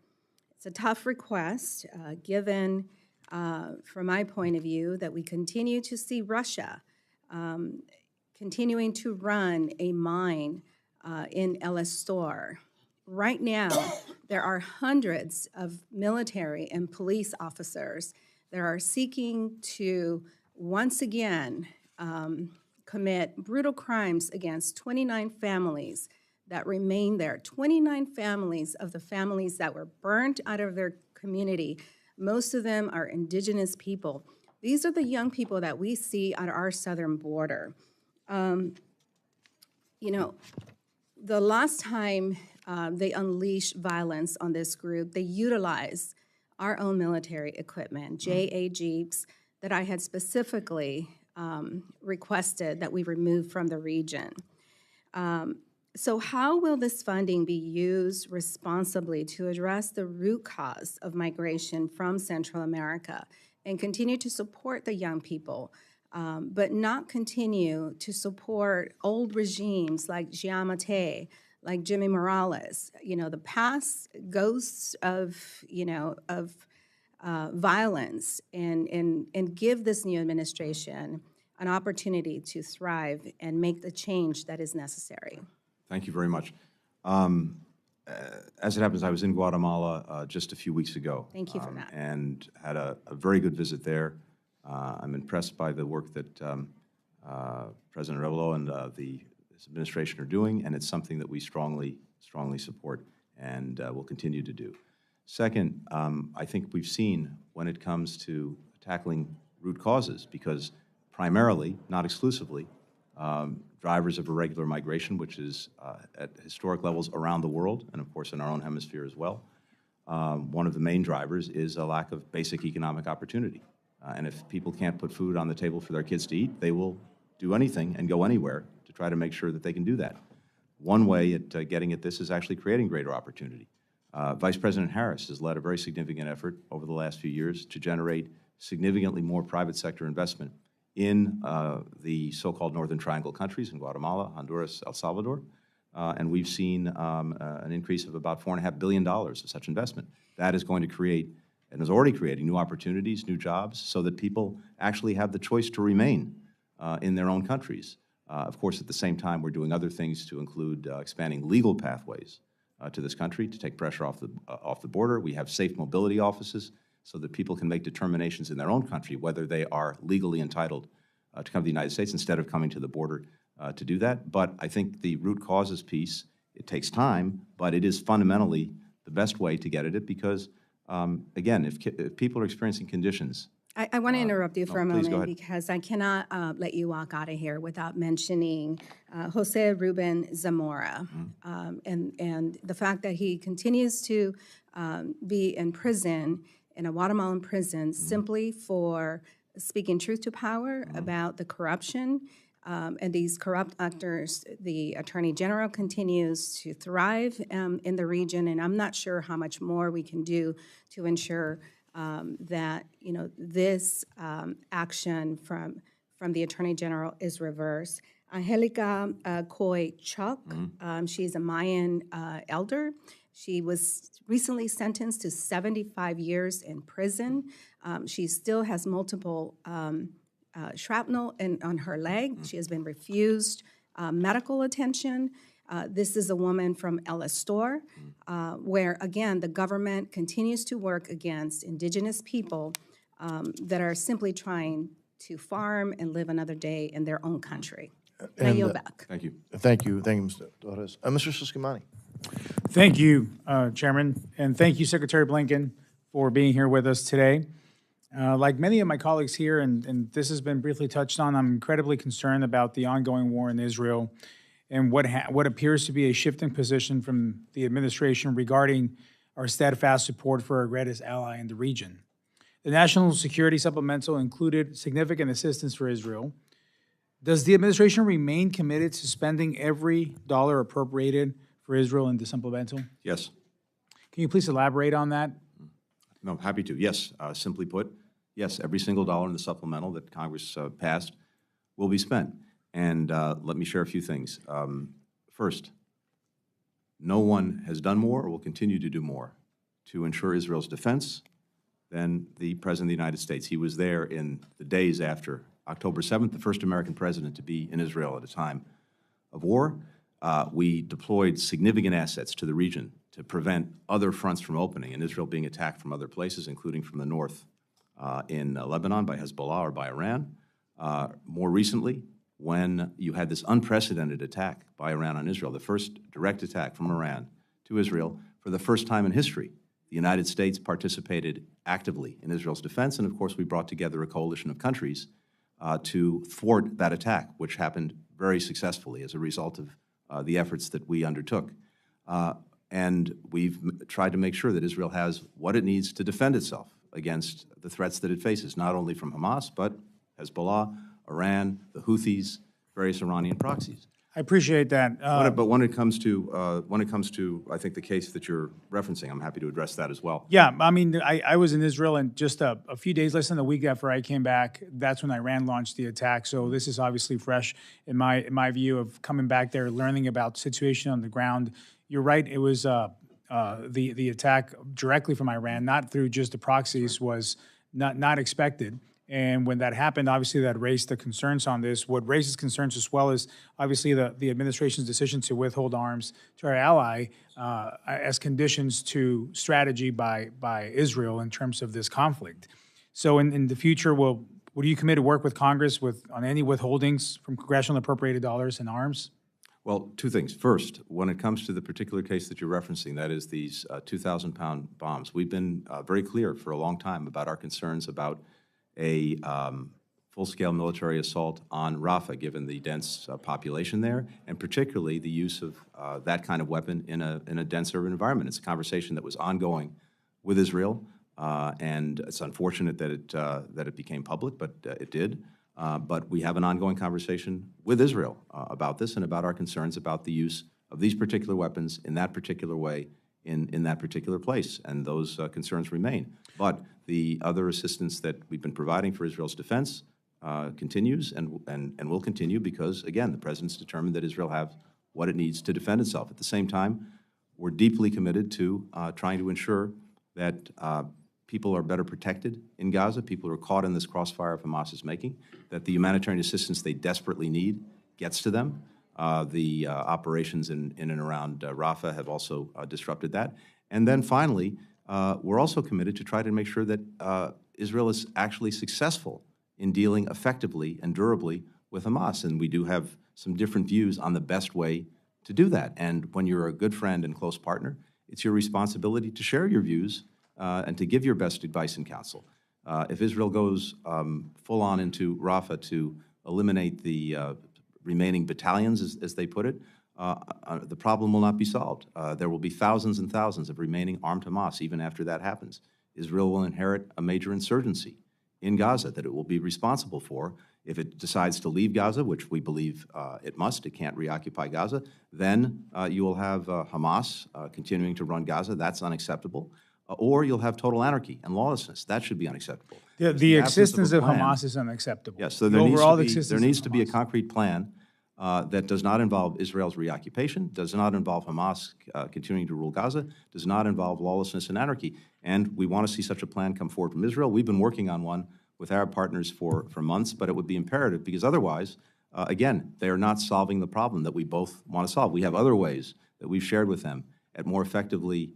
It's a tough request, given, from my point of view, that we continue to see Russia continuing to run a mine in El Estor. Right now, there are hundreds of military and police officers that are seeking to, once again, commit brutal crimes against 29 families that remain there. 29 families of the families that were burnt out of their community. Most of them are indigenous people. These are the young people that we see at our southern border. You know, the last time they unleashed violence on this group, they utilized our own military equipment, JA Jeeps, that I had specifically requested that we remove from the region. So how will this funding be used responsibly to address the root cause of migration from Central America and continue to support the young people, but not continue to support old regimes like Giammattei, like Jimmy Morales, you know, the past ghosts of, you know, of violence, and give this new administration an opportunity to thrive and make the change that is necessary. Thank you very much. As it happens, I was in Guatemala just a few weeks ago. Thank you for that. And had a very good visit there. I'm impressed by the work that President Arevalo and his administration are doing, and it's something that we strongly support and will continue to do. Second, I think we've seen when it comes to tackling root causes, because primarily, not exclusively, drivers of irregular migration, which is at historic levels around the world, and of course in our own hemisphere as well. One of the main drivers is a lack of basic economic opportunity. And if people can't put food on the table for their kids to eat, they will do anything and go anywhere to try to make sure that they can do that. One way at getting at this is actually creating greater opportunity. Vice President Harris has led a very significant effort over the last few years to generate significantly more private sector investment in the so-called Northern Triangle countries, in Guatemala, Honduras, El Salvador. And we've seen an increase of about $4.5 billion of such investment. That is going to create, and is already creating, new opportunities, new jobs, so that people actually have the choice to remain in their own countries. Of course, at the same time, we're doing other things to include expanding legal pathways to this country to take pressure off the border. We have safe mobility offices so that people can make determinations in their own country whether they are legally entitled to come to the United States instead of coming to the border to do that. But I think the root causes piece, it takes time, but it is fundamentally the best way to get at it because, again, if people are experiencing conditions. I want to interrupt you for a please go moment ahead. because I cannot let you walk out of here without mentioning Jose Ruben Zamora and the fact that he continues to be in prison, in a Guatemalan prison, simply for speaking truth to power about the corruption and these corrupt actors. The Attorney General continues to thrive in the region, and I'm not sure how much more we can do to ensure that this action from the Attorney General is reversed. Angelica Coy Chuck, she's a Mayan elder. She was recently sentenced to 75 years in prison. She still has multiple shrapnel on her leg. She has been refused medical attention. This is a woman from El Estor, where, again, the government continues to work against indigenous people that are simply trying to farm and live another day in their own country. I yield back. Thank you. Thank you, Mr. Torres. Mr. Susquehanna. Thank you, Chairman, and thank you, Secretary Blinken, for being here with us today. Like many of my colleagues here, and this has been briefly touched on, I'm incredibly concerned about the ongoing war in Israel and what appears to be a shifting position from the administration regarding our steadfast support for our greatest ally in the region. The National Security Supplemental included significant assistance for Israel. Does the administration remain committed to spending every dollar appropriated for Israel in the supplemental? Yes. Can you please elaborate on that? No, happy to. Yes, simply put, yes, every single dollar in the supplemental that Congress passed will be spent. And let me share a few things. First, no one has done more or will continue to do more to ensure Israel's defense than the President of the United States. He was there in the days after October 7th, the first American president to be in Israel at a time of war. We deployed significant assets to the region to prevent other fronts from opening and Israel being attacked from other places, including from the north in Lebanon by Hezbollah or by Iran. More recently, when you had this unprecedented attack by Iran on Israel, the first direct attack from Iran to Israel, for the first time in history, the United States participated actively in Israel's defense, and of course we brought together a coalition of countries to thwart that attack, which happened very successfully as a result of the efforts that we undertook. And we've tried to make sure that Israel has what it needs to defend itself against the threats that it faces, not only from Hamas, but Hezbollah, Iran, the Houthis, various Iranian proxies. I appreciate that. But when it comes to, I think, the case that you're referencing, I'm happy to address that as well. Yeah, I mean, I was in Israel, and just a few days, less than a week after I came back, that's when Iran launched the attack. So this is obviously fresh in my view of coming back there, learning about the situation on the ground. You're right, it was the attack directly from Iran, not through just the proxies, was not expected. And when that happened, obviously that raised the concerns on this. What raises concerns as well is obviously the administration's decision to withhold arms to our ally as conditions to strategy by Israel in terms of this conflict. So in the future, would you commit to work with Congress on any withholdings from congressionally appropriated dollars in arms? Well, two things. First, when it comes to the particular case that you're referencing, that is these 2,000-pound bombs, we've been very clear for a long time about our concerns about a full-scale military assault on Rafah, given the dense population there, and particularly the use of that kind of weapon in a dense urban environment. It's a conversation that was ongoing with Israel, and it's unfortunate that it became public, but it did. But we have an ongoing conversation with Israel about this and about our concerns about the use of these particular weapons in that particular way in that particular place, and those concerns remain. But the other assistance that we've been providing for Israel's defense continues and will continue because, again, the President's determined that Israel have what it needs to defend itself. At the same time, we're deeply committed to trying to ensure that people are better protected in Gaza, people who are caught in this crossfire of Hamas is making, that the humanitarian assistance they desperately need gets to them. The operations in and around Rafah have also disrupted that. And then finally, we're also committed to try to make sure that Israel is actually successful in dealing effectively and durably with Hamas. And we do have some different views on the best way to do that. And when you're a good friend and close partner, it's your responsibility to share your views and to give your best advice and counsel. If Israel goes full on into Rafah to eliminate the remaining battalions, as they put it, the problem will not be solved. There will be thousands and thousands of remaining armed Hamas even after that happens. Israel will inherit a major insurgency in Gaza that it will be responsible for. If it decides to leave Gaza, which we believe it must, it can't reoccupy Gaza, then you will have Hamas continuing to run Gaza. That's unacceptable. Or you'll have total anarchy and lawlessness. That should be unacceptable. The existence of plan, Hamas is unacceptable. Yes, so there needs to be a concrete plan that does not involve Israel's reoccupation, does not involve Hamas continuing to rule Gaza, does not involve lawlessness and anarchy. And we want to see such a plan come forward from Israel. We've been working on one with Arab partners for months, but it would be imperative because otherwise, again, they are not solving the problem that we both want to solve. We have other ways that we've shared with them at more effectively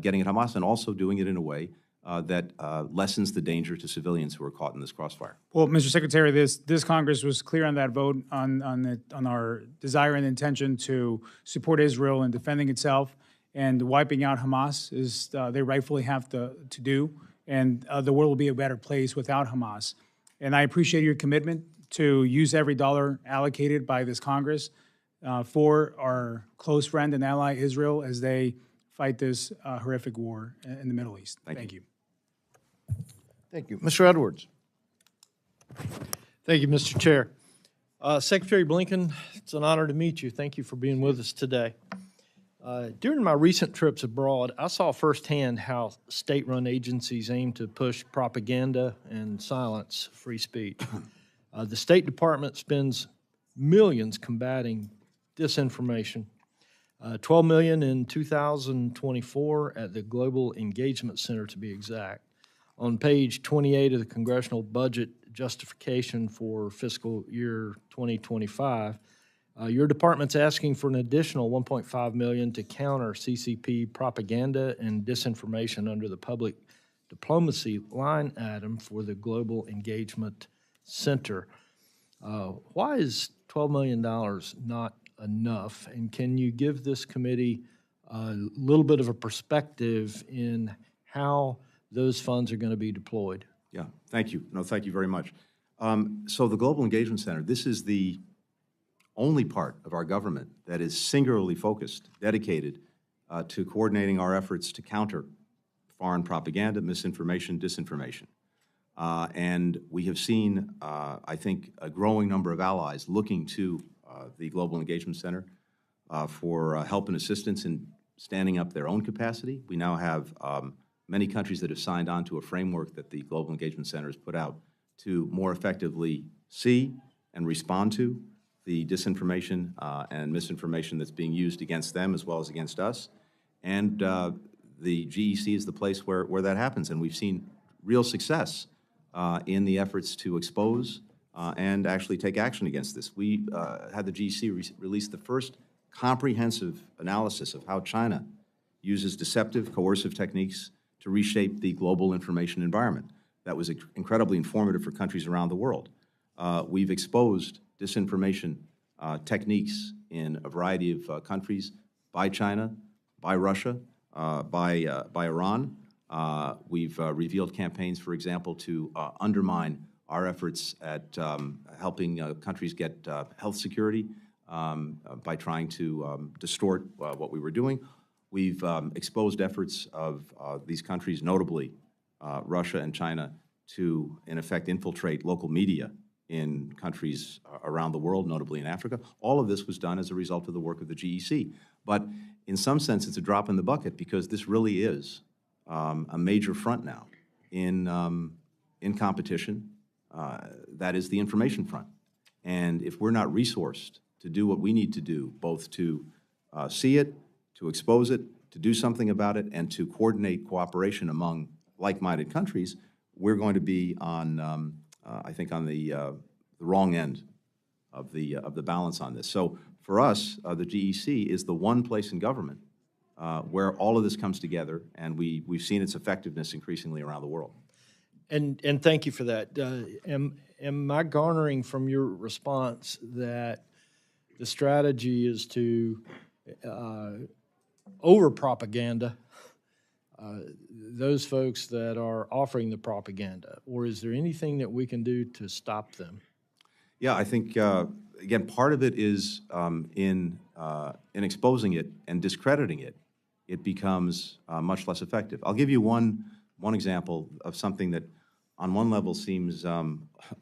getting at Hamas and also doing it in a way that lessens the danger to civilians who are caught in this crossfire. Well, Mr. Secretary, this Congress was clear on that vote on our desire and intention to support Israel in defending itself and wiping out Hamas is they rightfully have to do, and the world will be a better place without Hamas. And I appreciate your commitment to use every dollar allocated by this Congress for our close friend and ally Israel as they fight this horrific war in the Middle East. Thank you. Thank you. Mr. Edwards. Thank you, Mr. Chair. Secretary Blinken, it's an honor to meet you. Thank you for being with us today. During my recent trips abroad, I saw firsthand how state-run agencies aim to push propaganda and silence free speech. The State Department spends millions combating disinformation, $12 million in 2024 at the Global Engagement Center, to be exact. On page 28 of the Congressional Budget Justification for fiscal year 2025, your department's asking for an additional $1.5 million to counter CCP propaganda and disinformation under the public diplomacy line item for the Global Engagement Center. Why is $12 million not enough? And can you give this committee a little bit of a perspective in how those funds are going to be deployed? Yeah, thank you. No, thank you very much. So the Global Engagement Center, this is the only part of our government that is singularly focused, dedicated to coordinating our efforts to counter foreign propaganda, misinformation, disinformation. And we have seen, I think, a growing number of allies looking to the Global Engagement Center for help and assistance in standing up their own capacity. We now have many countries that have signed on to a framework that the Global Engagement Center has put out to more effectively see and respond to the disinformation and misinformation that's being used against them as well as against us. And the GEC is the place where that happens. And we've seen real success in the efforts to expose and actually take action against this. We had the GEC release the first comprehensive analysis of how China uses deceptive, coercive techniques to reshape the global information environment. That was incredibly informative for countries around the world. We've exposed disinformation techniques in a variety of countries by China, by Russia, by Iran. We've revealed campaigns, for example, to undermine our efforts at helping countries get health security by trying to distort what we were doing. We've exposed efforts of these countries, notably Russia and China, to, in effect, infiltrate local media in countries around the world, notably in Africa. All of this was done as a result of the work of the GEC. But in some sense, it's a drop in the bucket because this really is a major front now in competition. That is the information front. And if we're not resourced to do what we need to do, both to see it, to expose it, to do something about it, and to coordinate cooperation among like-minded countries, we're going to be on, I think, on the wrong end of the balance on this. So for us, the GEC is the one place in government where all of this comes together, and we've seen its effectiveness increasingly around the world. And thank you for that. Am I garnering from your response that the strategy is to over-propaganda those folks that are offering the propaganda, or is there anything that we can do to stop them? Yeah, I think, again, part of it is in exposing it and discrediting it, it becomes much less effective. I'll give you one example of something that on one level seems a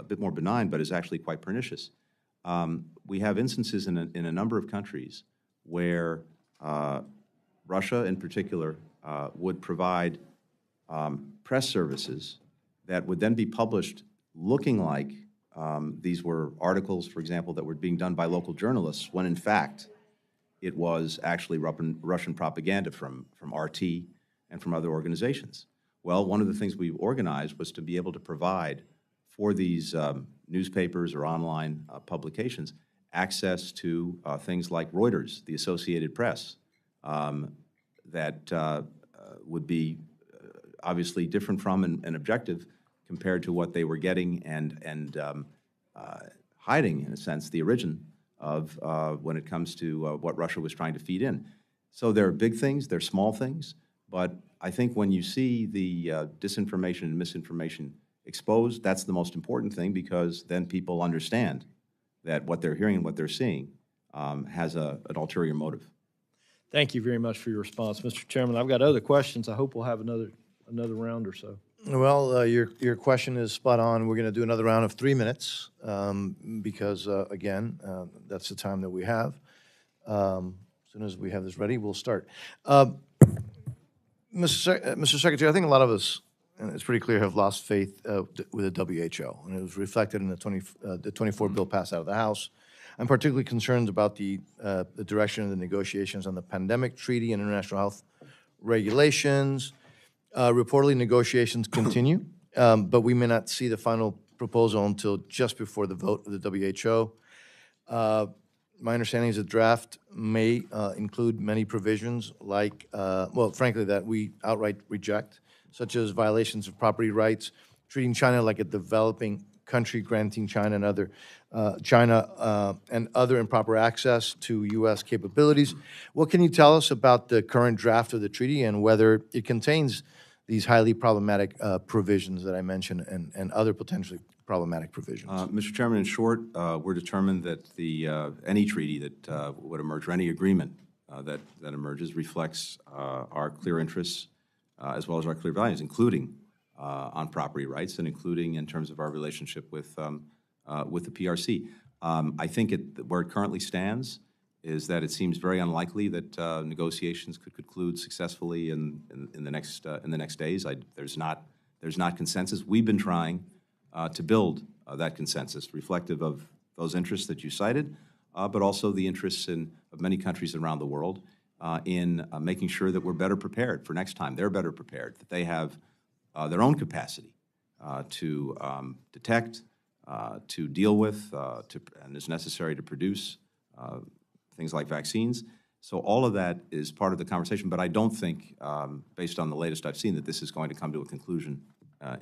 bit more benign, but is actually quite pernicious. We have instances in a number of countries where Russia in particular would provide press services that would then be published looking like these were articles, for example, that were being done by local journalists, when in fact it was actually Russian propaganda from RT and from other organizations. Well, one of the things we organized was to be able to provide for these newspapers or online publications access to things like Reuters, the Associated Press, that would be obviously different from and objective compared to what they were getting and hiding, in a sense, the origin of when it comes to what Russia was trying to feed in. So there are big things, there are small things, but I think when you see the disinformation and misinformation exposed, that's the most important thing, because then people understand that what they're hearing and what they're seeing has an ulterior motive. Thank you very much for your response, Mr. Chairman. I've got other questions. I hope we'll have another round or so. Well, your question is spot on. We're going to do another round of 3 minutes because, again, that's the time that we have. As soon as we have this ready, we'll start. Mr. Secretary, I think a lot of us, and it's pretty clear, have lost faith with the WHO, and it was reflected in the 24 bill passed out of the House. I'm particularly concerned about the direction of the negotiations on the pandemic treaty and international health regulations. Reportedly, negotiations continue, but we may not see the final proposal until just before the vote of the WHO. My understanding is the draft may include many provisions like, well, frankly, that we outright reject, such as violations of property rights, treating China like a developing country, granting China and other improper access to U.S. capabilities. What can you tell us about the current draft of the treaty and whether it contains these highly problematic provisions that I mentioned and other potentially problematic provisions? Mr. Chairman, in short, we're determined that any treaty that would emerge, or any agreement that emerges, reflects our clear interests as well as our clear values, including on property rights and including in terms of our relationship with the PRC. I think where it currently stands is that it seems very unlikely that negotiations could conclude successfully in the next days. There's not consensus. We've been trying to build that consensus, reflective of those interests that you cited, but also the interests of many countries around the world in making sure that we're better prepared for next time. They're better prepared, that they have their own capacity to detect, to deal with, and is necessary to produce things like vaccines. So all of that is part of the conversation, but I don't think, based on the latest I've seen, that this is going to come to a conclusion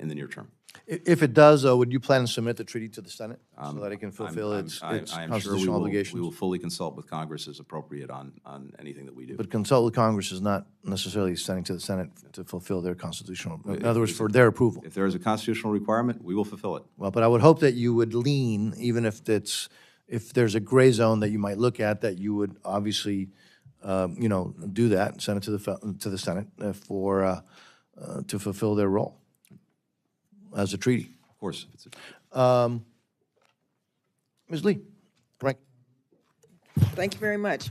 in the near term. If it does, would you plan to submit the treaty to the Senate so that it can fulfill its constitutional obligations? We will fully consult with Congress as appropriate on anything that we do. But consult with Congress is not necessarily sending to the Senate to fulfill their constitutional, in other words, for their approval. If there is a constitutional requirement, we will fulfill it. Well, but I would hope that you would lean, even if there's a gray zone that you might look at, that you would obviously, do that and send it to the Senate to fulfill their role as a treaty. Of course. Ms. Lee, rank. Thank you very much.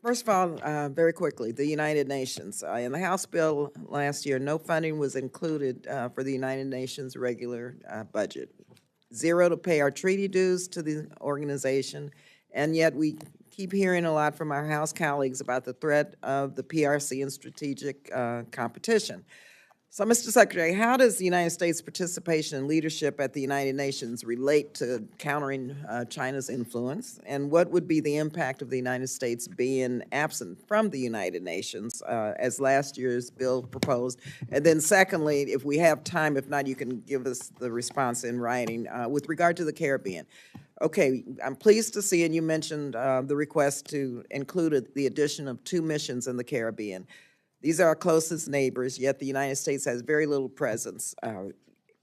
First of all, very quickly, the United Nations. In the House bill last year, no funding was included for the United Nations regular budget. Zero to pay our treaty dues to the organization, and yet we keep hearing a lot from our House colleagues about the threat of the PRC and strategic competition. So, Mr. Secretary, how does the United States' participation and leadership at the United Nations relate to countering China's influence? And what would be the impact of the United States being absent from the United Nations, as last year's bill proposed? And then secondly, if we have time, if not, you can give us the response in writing, with regard to the Caribbean. Okay, I'm pleased to see, and you mentioned the request to include the addition of 2 missions in the Caribbean. These are our closest neighbors, yet the United States has very little presence.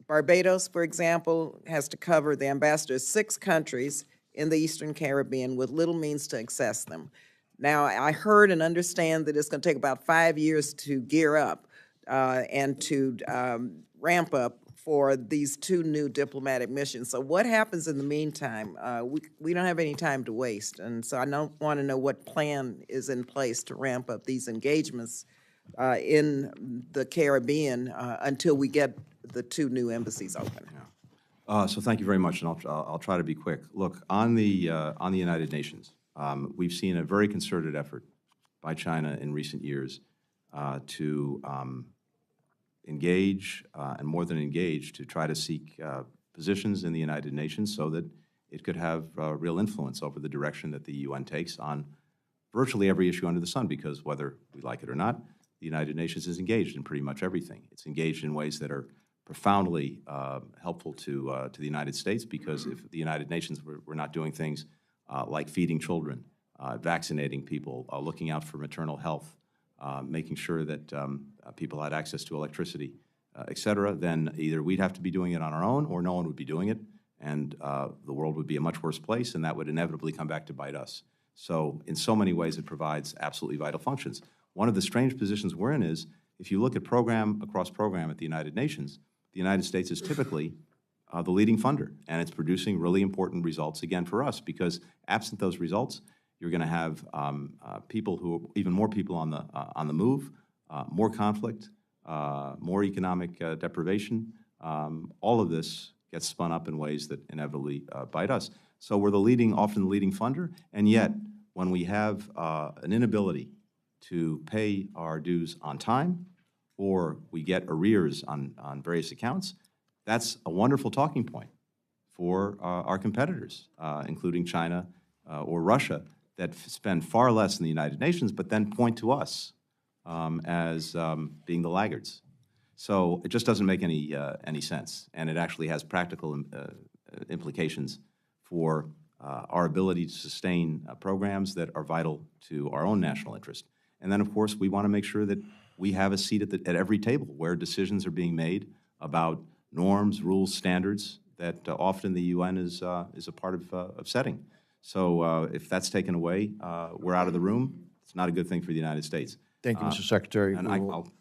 Barbados, for example, has to cover the ambassador's 6 countries in the Eastern Caribbean with little means to access them. Now, I heard and understand that it's going to take about 5 years to gear up and to ramp up for these 2 new diplomatic missions. So what happens in the meantime? We don't have any time to waste, and so I want to know what plan is in place to ramp up these engagements in the Caribbean until we get the 2 new embassies open. So thank you very much, and I'll try to be quick. Look, on the United Nations, we've seen a very concerted effort by China in recent years to engage, and more than engage, to try to seek positions in the United Nations so that it could have real influence over the direction that the UN takes on virtually every issue under the sun, because whether we like it or not, the United Nations is engaged in pretty much everything. It's engaged in ways that are profoundly helpful to the United States, because if the United Nations were not doing things like feeding children, vaccinating people, looking out for maternal health, making sure that people had access to electricity, et cetera, then either we'd have to be doing it on our own or no one would be doing it, and the world would be a much worse place, and that would inevitably come back to bite us. So in so many ways, it provides absolutely vital functions. One of the strange positions we're in is, if you look at program across program at the United Nations, the United States is typically the leading funder, and it's producing really important results, again, for us, because absent those results, you're going to have people who, even more people on the move, more conflict, more economic deprivation. All of this gets spun up in ways that inevitably bite us. So we're often the leading funder, and yet when we have an inability to pay our dues on time, or we get arrears on various accounts, that's a wonderful talking point for our competitors, including China or Russia, that spend far less in the United Nations, but then point to us as being the laggards. So it just doesn't make any sense, and it actually has practical implications for our ability to sustain programs that are vital to our own national interest. And then, of course, we want to make sure that we have a seat at every table where decisions are being made about norms, rules, standards that often the UN is a part of setting. So if that's taken away, we're out of the room. It's not a good thing for the United States. Thank you, Mr. Secretary. And I'll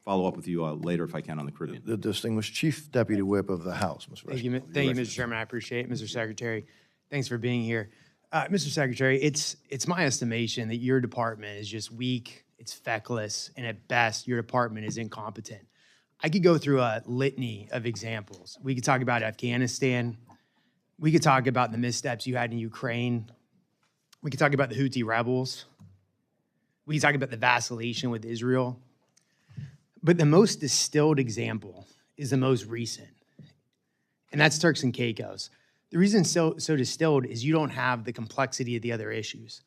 follow up with you later if I can on the Caribbean. The distinguished Chief Deputy Whip of the House, Mr. Thank you, Mr. Chairman. I appreciate it, Mr. Secretary. Thanks for being here. Mr. Secretary, it's my estimation that your department is just weak, it's feckless, and at best, your department is incompetent. I could go through a litany of examples. We could talk about Afghanistan. We could talk about the missteps you had in Ukraine. We could talk about the Houthi rebels. We could talk about the vacillation with Israel. But the most distilled example is the most recent, and that's Turks and Caicos. The reason it's so distilled is you don't have the complexity of the other issues.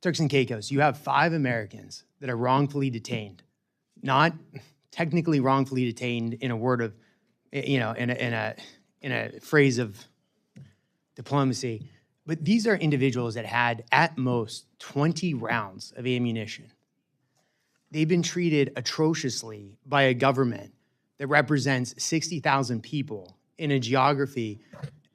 Turks and Caicos, you have 5 Americans that are wrongfully detained, not technically wrongfully detained in a word of, in a phrase of diplomacy, but these are individuals that had at most 20 rounds of ammunition. They've been treated atrociously by a government that represents 60,000 people in a geography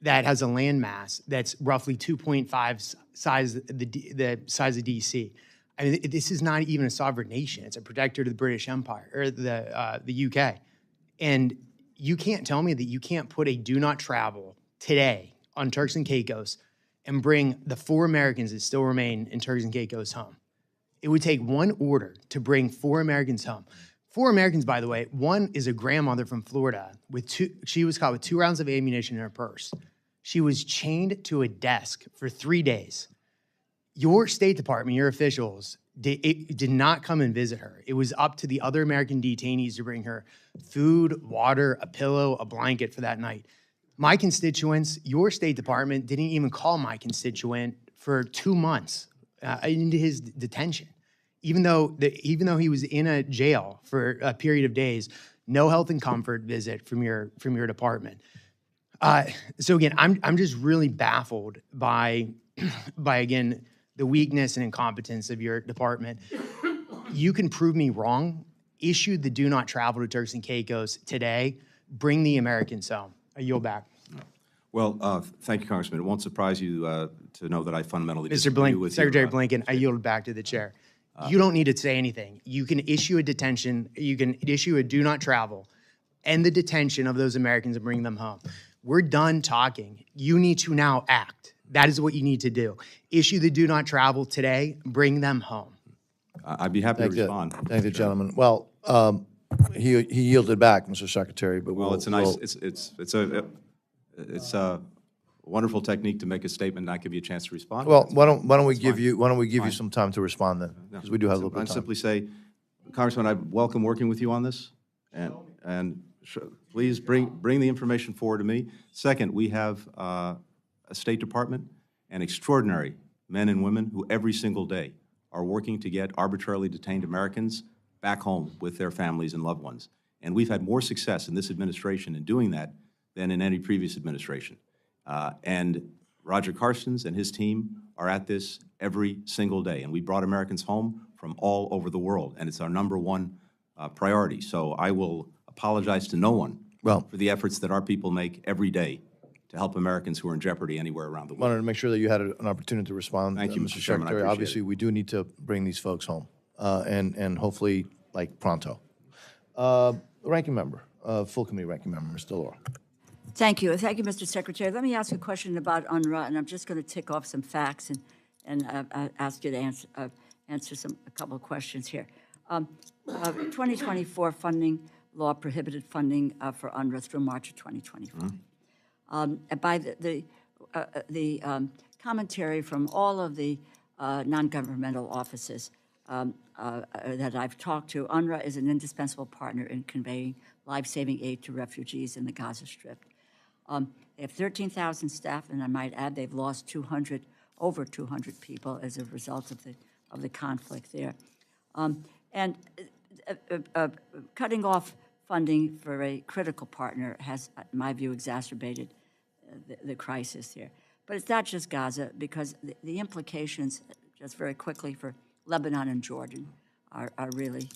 that has a landmass that's roughly 2.5 the size of DC. I mean, this is not even a sovereign nation. It's a protector to the British Empire, or the UK. And you can't tell me that you can't put a do not travel today on Turks and Caicos and bring the 4 Americans that still remain in Turks and Caicos home. It would take one order to bring 4 Americans home. 4 Americans, by the way, one is a grandmother from Florida she was caught with 2 rounds of ammunition in her purse. She was chained to a desk for 3 days. Your State Department, your officials, did not come and visit her. It was up to the other American detainees to bring her food, water, a pillow, a blanket for that night. My constituents, your State Department didn't even call my constituent for 2 months into his detention. Even though he was in a jail for a period of days, no health and comfort visit from your department. So again, I'm just really baffled by again, the weakness and incompetence of your department. You can prove me wrong. Issue the do not travel to Turks and Caicos today. Bring the Americans home. I yield back. Well, thank you, Congressman. It won't surprise you to know that I fundamentally Mr. disagree with Secretary you. Blinken, I yield back to the chair. You don't need to say anything. You can issue a detention. You can issue a do not travel, end the detention of those Americans and bring them home. We're done talking. You need to now act. That is what you need to do. Issue the do not travel today. Bring them home. I'd be happy to respond. Thank you, gentlemen. Well, he yielded back, Mr. Secretary, but Well, it's a nice, it's a wonderful technique to make a statement and not give you a chance to respond. Well, why don't we give you some time to respond then? Because we do have a little bit of I'd time. simply say, Congressman, I welcome working with you on this, and please bring the information forward to me. Second, we have a State Department and extraordinary men and women who every single day are working to get arbitrarily detained Americans back home with their families and loved ones. And we've had more success in this administration in doing that than in any previous administration. And Roger Carstens and his team are at this every single day. And we brought Americans home from all over the world, and it's our #1 priority. So I will apologize to no one for the efforts that our people make every day to help Americans who are in jeopardy anywhere around the world. Wanted to make sure that you had an opportunity to respond. Thank you, Mr. Chairman. I Secretary. appreciate Obviously, we do need to bring these folks home, and hopefully, like, pronto. Ranking member, full committee ranking member, Ms. DeLauro. Thank you. Thank you, Mr. Secretary. Let me ask you a question about UNRWA, and I'm just going to tick off some facts and ask you to answer a couple of questions here. 2024 funding law prohibited funding for UNRWA through March of 2025. By the commentary from all of the non-governmental offices that I've talked to, UNRWA is an indispensable partner in conveying life-saving aid to refugees in the Gaza Strip. They have 13,000 staff, and I might add they've lost over 200 people as a result of the conflict there. Cutting off funding for a critical partner has, in my view, exacerbated the crisis here. But it's not just Gaza, because the implications, just very quickly, for Lebanon and Jordan are really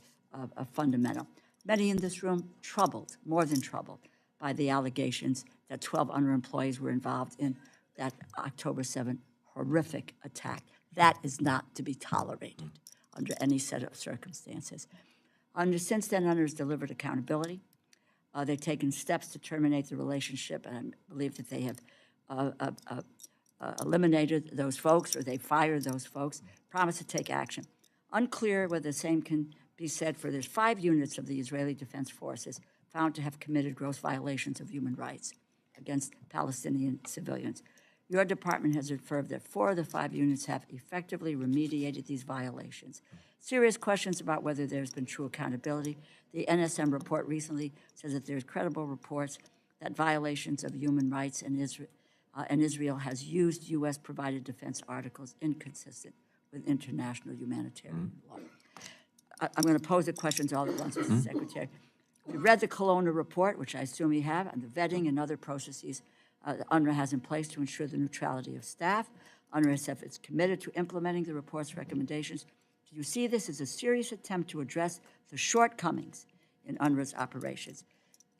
fundamental. Many in this room troubled, more than troubled, by the allegations that 12 UNRWA employees were involved in that October 7th horrific attack. That is not to be tolerated under any set of circumstances. Since then, UNRWA has delivered accountability. They've taken steps to terminate the relationship, and I believe that they have eliminated those folks, or they fired those folks, promised to take action. Unclear whether the same can be said for there's 5 units of the Israeli Defense Forces found to have committed gross violations of human rights against Palestinian civilians. Your department has affirmed that 4 of the 5 units have effectively remediated these violations. Serious questions about whether there's been true accountability. The NSM report recently says that there's credible reports that violations of human rights in Israel has used U.S.-provided defense articles inconsistent with international humanitarian law. I'm going to pose the questions all at once, Mr. Secretary. We read the Kelowna report, which I assume you have, and the vetting and other processes that UNRWA has in place to ensure the neutrality of staff. UNRWA said it's committed to implementing the report's recommendations. Do you see this as a serious attempt to address the shortcomings in UNRWA's operations?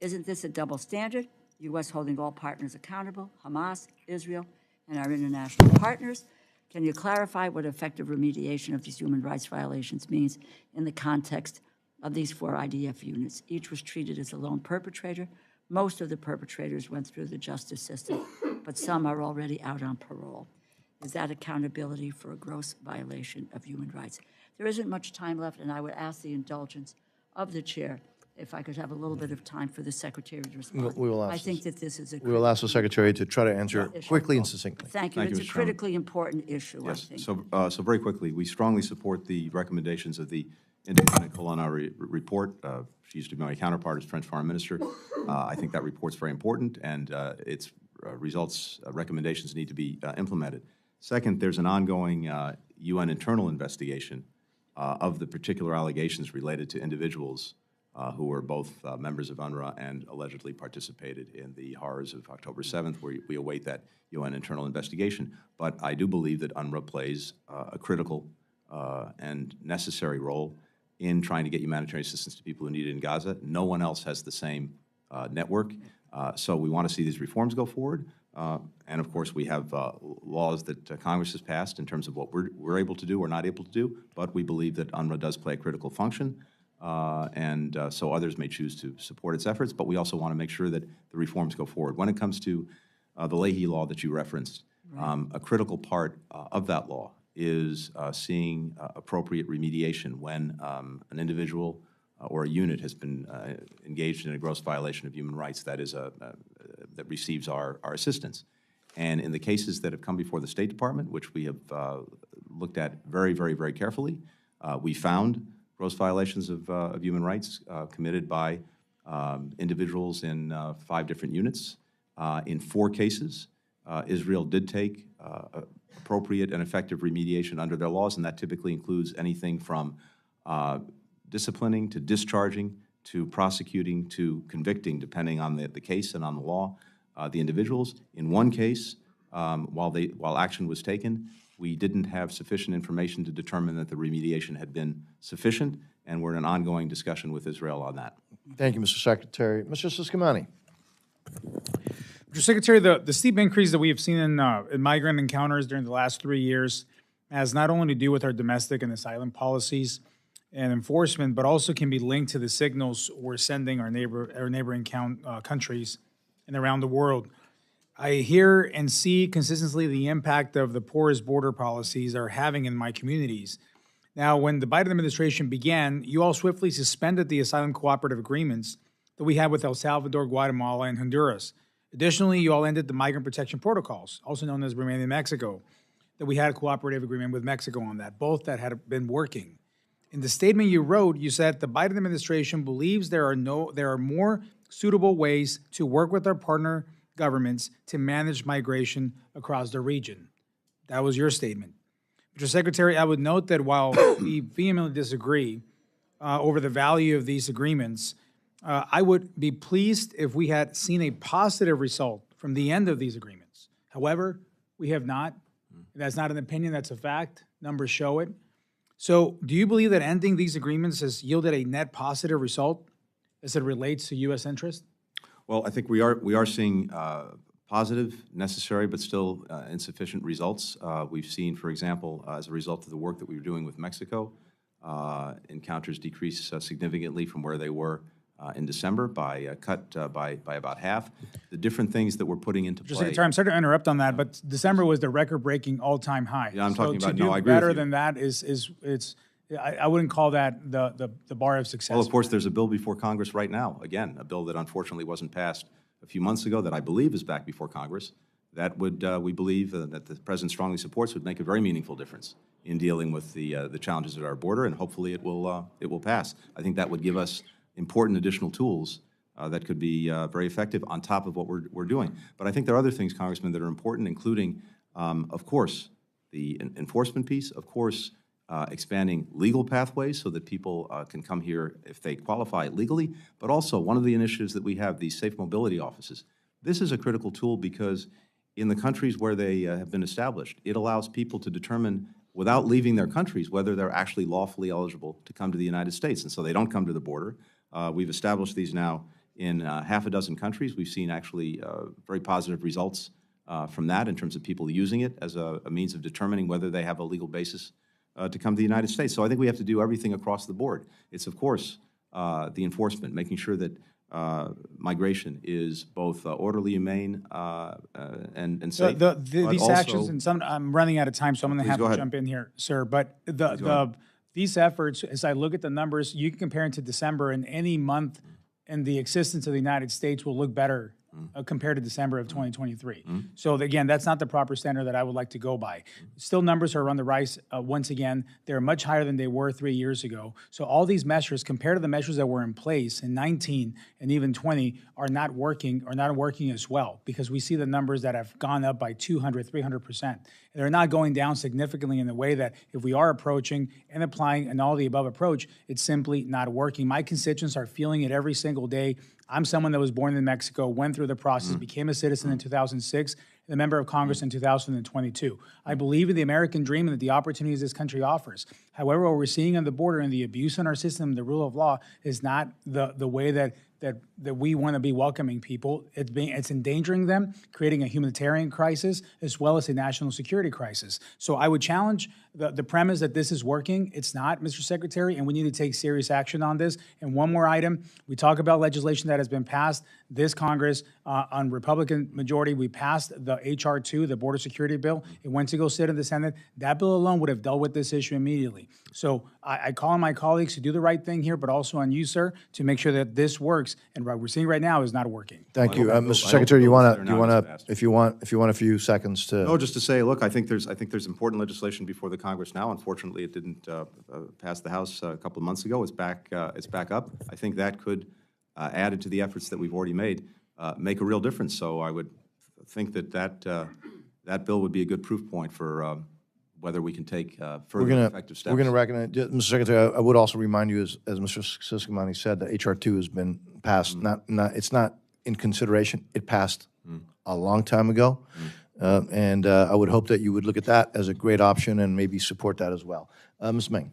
Isn't this a double standard? U.S. holding all partners accountable, Hamas, Israel, and our international partners. Can you clarify what effective remediation of these human rights violations means in the context of these 4 IDF units? Each was treated as a lone perpetrator. Most of the perpetrators went through the justice system, but some are already out on parole. is that accountability for a gross violation of human rights. There isn't much time left, and I would ask the indulgence of the chair if I could have a little bit of time for the secretary to respond. We will ask I think that this is a We will ask the secretary to try to answer issue. quickly and succinctly. Thank you. Thank you, It's a Mr. Chairman. critically important issue, I Yes, think. so very quickly, we strongly support the recommendations of the independent culinary report. She used to be my counterpart as French foreign minister. I think that report's very important, and its recommendations need to be implemented. Second, there's an ongoing UN internal investigation of the particular allegations related to individuals who were both members of UNRWA and allegedly participated in the horrors of October 7th, where we await that UN internal investigation. But I do believe that UNRWA plays a critical and necessary role in trying to get humanitarian assistance to people who need it in Gaza. No one else has the same network. So we want to see these reforms go forward. And of course, we have laws that Congress has passed in terms of what we're able to do or not able to do, but we believe that UNRWA does play a critical function. So others may choose to support its efforts, but we also want to make sure that the reforms go forward. When it comes to the Leahy law that you referenced, a critical part of that law is seeing appropriate remediation when an individual or a unit has been engaged in a gross violation of human rights that that receives our assistance. And in the cases that have come before the State Department, which we have looked at very, very, very carefully, we found gross violations of human rights committed by individuals in 5 different units. In 4 cases, Israel did take appropriate and effective remediation under their laws, and that typically includes anything from disciplining to discharging to prosecuting to convicting, depending on the case and on the law, the individuals. In 1 case, while action was taken, we didn't have sufficient information to determine that the remediation had been sufficient, and we're in an ongoing discussion with Israel on that. Thank you, Mr. Secretary. Mr. Siscomani. Mr. Secretary, the steep increase that we have seen in migrant encounters during the last 3 years has not only to do with our domestic and asylum policies and enforcement, but also can be linked to the signals we're sending our neighboring countries and around the world. I hear and see consistently the impact of the porous border policies are having in my communities. Now, when the Biden administration began, you all swiftly suspended the asylum cooperative agreements that we had with El Salvador, Guatemala, and Honduras. Additionally, you all ended the migrant protection protocols, also known as Remain in Mexico, that we had a cooperative agreement with Mexico on that, both that had been working. In the statement you wrote, you said the Biden administration believes there are more suitable ways to work with our partner governments to manage migration across the region. That was your statement. Mr. Secretary, I would note that while we vehemently disagree over the value of these agreements, I would be pleased if we had seen a positive result from the end of these agreements. However, we have not. That's not an opinion, that's a fact. Numbers show it. So do you believe that ending these agreements has yielded a net positive result as it relates to U.S. interest? Well, I think we are seeing positive, necessary, but still insufficient results. We've seen, for example, as a result of the work that we were doing with Mexico, encounters decrease significantly from where they were in December by about half. The different things that we're putting into play. Secretary, I'm sorry to interrupt on that, but December was the record-breaking all-time high. Yeah, I'm talking about. To No, I do agree with better you. than that I wouldn't call that the bar of success. Well, of course, there's a bill before Congress right now. Again, a bill that unfortunately wasn't passed a few months ago that I believe is back before Congress. That would, we believe, that the President strongly supports, would make a very meaningful difference in dealing with the challenges at our border, and hopefully it will pass. I think that would give us important additional tools that could be very effective on top of what we're doing. But I think there are other things, Congressman, that are important, including, of course, the enforcement piece, of course, expanding legal pathways so that people can come here if they qualify legally, but also one of the initiatives that we have, these safe mobility offices. This is a critical tool because in the countries where they have been established, it allows people to determine without leaving their countries whether they're actually lawfully eligible to come to the United States. And so they don't come to the border. We've established these now in half a dozen countries. We've seen actually very positive results from that in terms of people using it as a means of determining whether they have a legal basis to come to the United States. So I think we have to do everything across the board. It's, of course, the enforcement, making sure that migration is both orderly, humane, and safe. These actions, and I'm running out of time, so I'm going to have go to ahead. jump in here, sir. But ahead. these efforts, as I look at the numbers, you can compare it to December, and any month in the existence of the United States will look better compared to December of 2023. So again, that's not the proper standard that I would like to go by. Still, numbers are on the rise once again. They're much higher than they were 3 years ago. So all these measures, compared to the measures that were in place in 19 and even 20, are not working as well, because we see the numbers that have gone up by 200, 300%. They're not going down significantly in the way that if we are approaching and applying an all the above approach, it's simply not working. My constituents are feeling it every single day. I'm someone that was born in Mexico, went through the process, became a citizen in 2006, and a member of Congress in 2022. I believe in the American dream and the opportunities this country offers. However, what we're seeing on the border and the abuse in our system, the rule of law, is not the way that we want to be welcoming people. It's endangering them, creating a humanitarian crisis as well as a national security crisis. So I would challenge the premise that this is working. It's not, Mr. Secretary, and we need to take serious action on this. And one more item, we talk about legislation that has been passed. This Congress, on Republican majority, we passed the H.R. 2, the border security bill. It went to go sit in the Senate. That bill alone would have dealt with this issue immediately. So I call on my colleagues to do the right thing here, but also on you, sir, to make sure that this works. And what we're seeing right now is not working. Thank you. I hope Mr. Secretary, those if you want a few seconds to. No, just to say, look, I think there's important legislation before the Congress now. Unfortunately, it didn't pass the House a couple of months ago. It's back up. I think that could, added to the efforts that we've already made, make a real difference. So I would think that bill would be a good proof point for whether we can take further effective steps. We're going to recognize, Mr. Secretary, I would also remind you, as Mr. Siscomani said, that H.R. 2 has been passed. It's not in consideration. It passed a long time ago. And I would hope that you would look at that as a great option and maybe support that as well. Ms. Meng.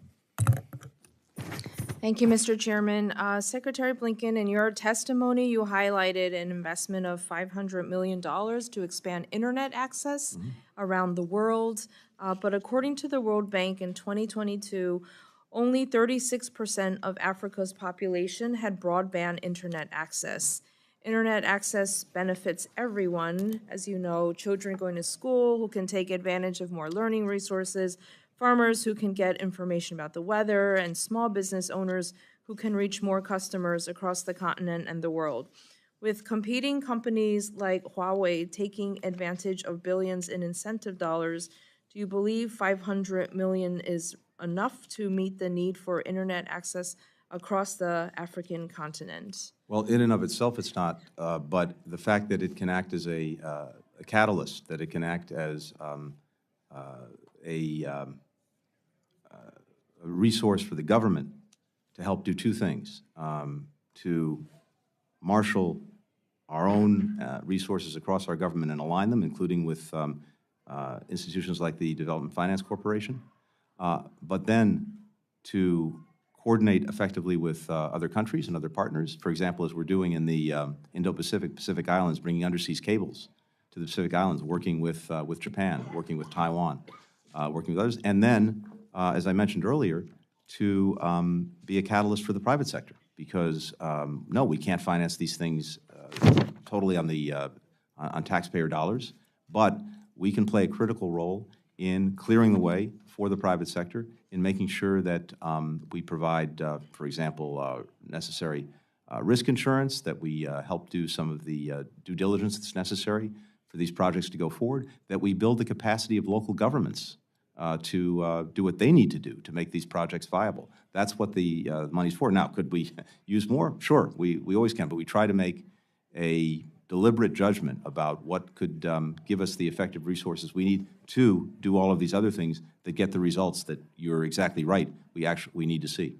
Thank you, Mr. Chairman. Secretary Blinken, in your testimony, you highlighted an investment of $500 million to expand internet access around the world. But according to the World Bank in 2022, only 36% of Africa's population had broadband internet access. Internet access benefits everyone, as you know, children going to school who can take advantage of more learning resources, farmers who can get information about the weather, and small business owners who can reach more customers across the continent and the world. With competing companies like Huawei taking advantage of billions in incentive dollars, do you believe $500 million is enough to meet the need for internet access across the African continent? Well, in and of itself, it's not. But the fact that it can act as a catalyst, that it can act as a resource for the government to help do two things: to marshal our own resources across our government and align them, including with institutions like the Development Finance Corporation, but then to coordinate effectively with other countries and other partners. For example, as we're doing in the Indo-Pacific, Pacific Islands, bringing undersea cables to the Pacific Islands, working with Japan, working with Taiwan, working with others, and then, as I mentioned earlier, to be a catalyst for the private sector. Because no, we can't finance these things totally on taxpayer dollars, but we can play a critical role in clearing the way for the private sector, in making sure that we provide, for example, necessary risk insurance, that we help do some of the due diligence that's necessary for these projects to go forward, that we build the capacity of local governments to do what they need to do to make these projects viable. That's what the money's for. Now, could we use more? Sure, we always can, but we try to make a deliberate judgment about what could give us the effective resources we need to do all of these other things that get the results that you're exactly right we need to see.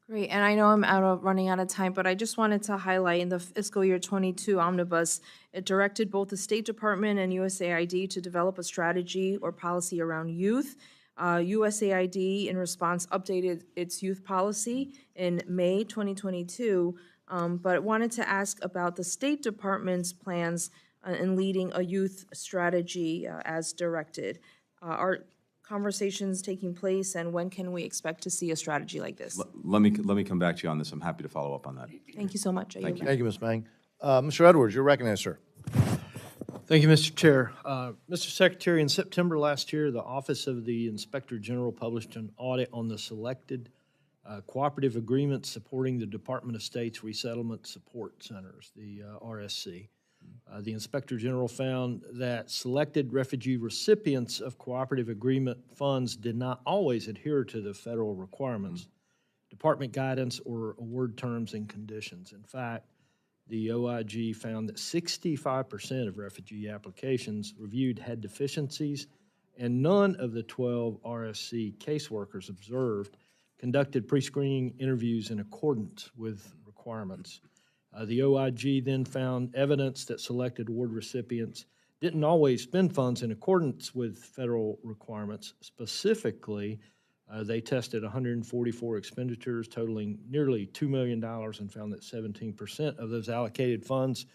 Great, and I know I'm running out of time, but I just wanted to highlight in the fiscal year 22 omnibus, it directed both the State Department and USAID to develop a strategy or policy around youth. USAID, in response, updated its youth policy in May 2022, but wanted to ask about the State Department's plans in leading a youth strategy as directed. Are conversations taking place, and when can we expect to see a strategy like this? Let me come back to you on this. I'm happy to follow up on that. Thank you so much. Thank you. Thank you, Ms. Mang. Mr. Edwards, you're recognized, sir. Thank you, Mr. Chair. Mr. Secretary, in September last year, the Office of the Inspector General published an audit on the selected cooperative agreements supporting the Department of State's Resettlement Support Centers, the RSC. The Inspector General found that selected refugee recipients of cooperative agreement funds did not always adhere to the federal requirements, department guidance, or award terms and conditions. In fact, the OIG found that 65% of refugee applications reviewed had deficiencies, and none of the 12 RSC caseworkers observed conducted pre-screening interviews in accordance with requirements. The OIG then found evidence that selected award recipients didn't always spend funds in accordance with federal requirements. Specifically, they tested 144 expenditures totaling nearly $2 million and found that 17% of those allocated funds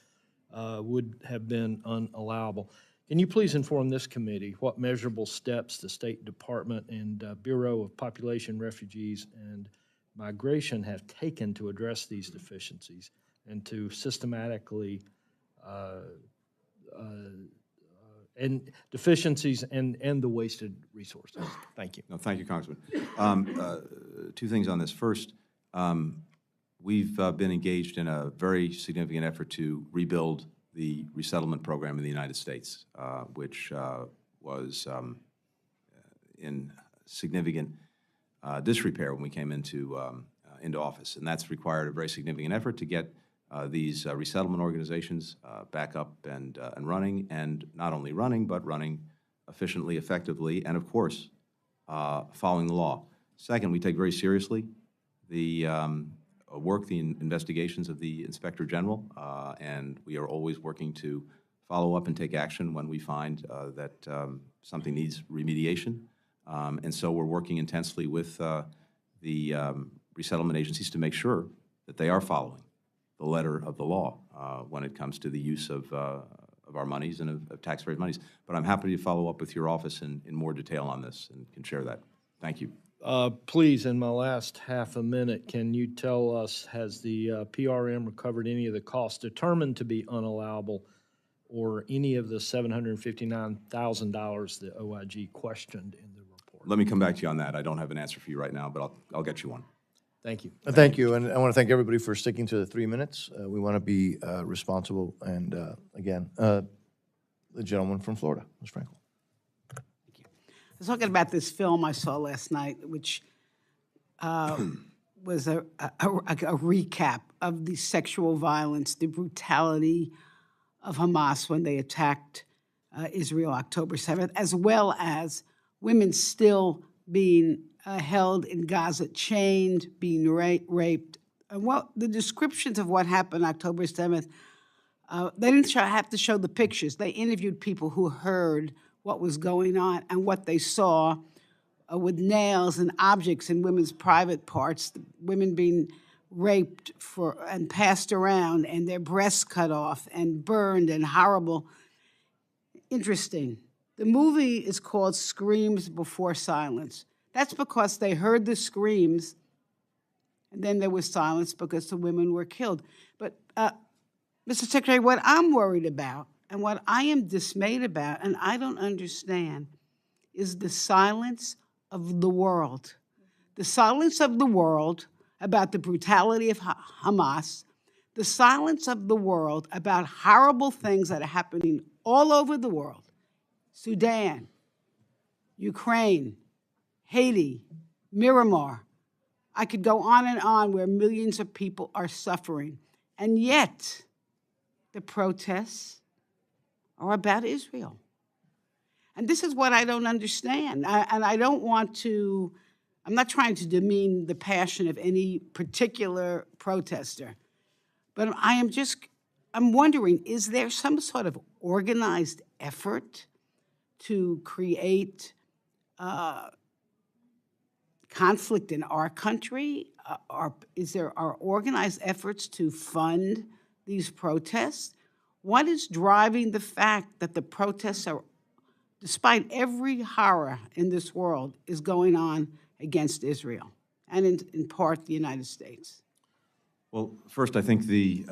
would have been unallowable. Can you please inform this committee what measurable steps the State Department and Bureau of Population, Refugees, and Migration have taken to address these deficiencies and to systematically and deficiencies and the wasted resources? Thank you. No, thank you, Congressman. Two things on this. First, we've been engaged in a very significant effort to rebuild the resettlement program in the United States, which was in significant disrepair when we came into office. And that's required a very significant effort to get these resettlement organizations back up and running, and not only running, but running efficiently, effectively, and of course, following the law. Second, we take very seriously the work, the investigations of the Inspector General, and we are always working to follow up and take action when we find that something needs remediation. And so we're working intensely with the resettlement agencies to make sure that they are following the letter of the law when it comes to the use of our monies and of taxpayers' monies. But I'm happy to follow up with your office in more detail on this and can share that. Thank you. Please, in my last half a minute, can you tell us, has the PRM recovered any of the costs determined to be unallowable or any of the $759,000 the OIG questioned in the report? Let me come back to you on that. I don't have an answer for you right now, but I'll get you one. Thank you. Thank you, and I want to thank everybody for sticking to the 3 minutes. We want to be responsible, and again, the gentleman from Florida, Ms. Frankel. I was talking about this film I saw last night, which was a recap of the sexual violence, the brutality of Hamas when they attacked Israel October 7th, as well as women still being held in Gaza, chained, being raped. And the descriptions of what happened October 7th, they didn't have to show the pictures. They interviewed people who heard what was going on and what they saw with nails and objects in women's private parts, women being raped and passed around and their breasts cut off and burned and horrible. Interesting. The movie is called Screams Before Silence. That's because they heard the screams and then there was silence because the women were killed. But, Mr. Secretary, what I'm worried about and what I am dismayed about, and I don't understand, is the silence of the world. The silence of the world about the brutality of Hamas, the silence of the world about horrible things that are happening all over the world. Sudan, Ukraine, Haiti, Myanmar. I could go on where millions of people are suffering. And yet, the protests are about Israel. And this is what I don't understand. I don't want to, I'm not trying to demean the passion of any particular protester, but I'm wondering, is there some sort of organized effort to create conflict in our country? Are organized efforts to fund these protests? What is driving the fact that the protests are despite every horror in this world, is going on against Israel and in part the United States? Well, first, I think the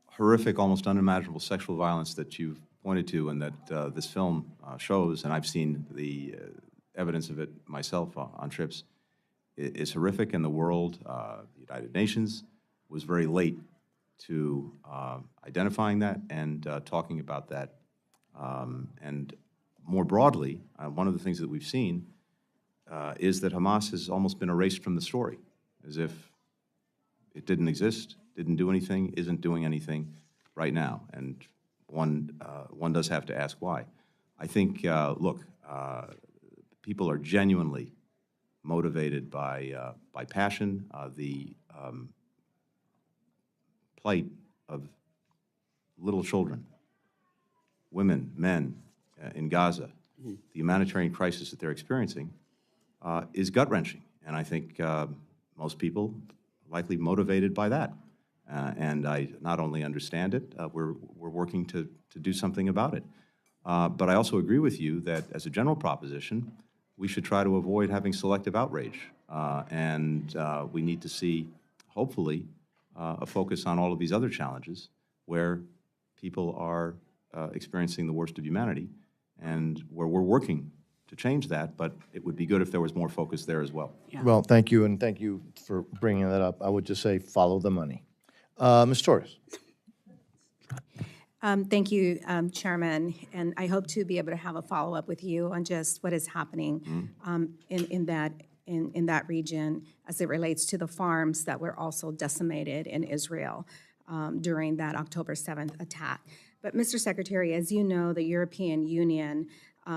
horrific, almost unimaginable sexual violence that you've pointed to and that this film shows, and I've seen the evidence of it myself on trips, is horrific, and the world, the United Nations, was very late to identifying that and talking about that. And more broadly, one of the things that we've seen is that Hamas has almost been erased from the story, as if it didn't exist, didn't do anything, isn't doing anything right now. And one does have to ask why. I think, look, people are genuinely motivated by passion. The plight of little children, women, men in Gaza, the humanitarian crisis that they're experiencing is gut-wrenching. And I think most people likely motivated by that. And I not only understand it, we're working to do something about it. But I also agree with you that as a general proposition, we should try to avoid having selective outrage. And we need to see, hopefully, a focus on all of these other challenges where people are experiencing the worst of humanity and where we're working to change that, but it would be good if there was more focus there as well. Yeah. Well, thank you, and thank you for bringing that up. I would just say follow the money. Ms. Torres. Thank you, Chairman, and I hope to be able to have a follow-up with you on just what is happening in that region as it relates to the farms that were also decimated in Israel during that October 7th attack. But, Mr. Secretary, as you know, the European Union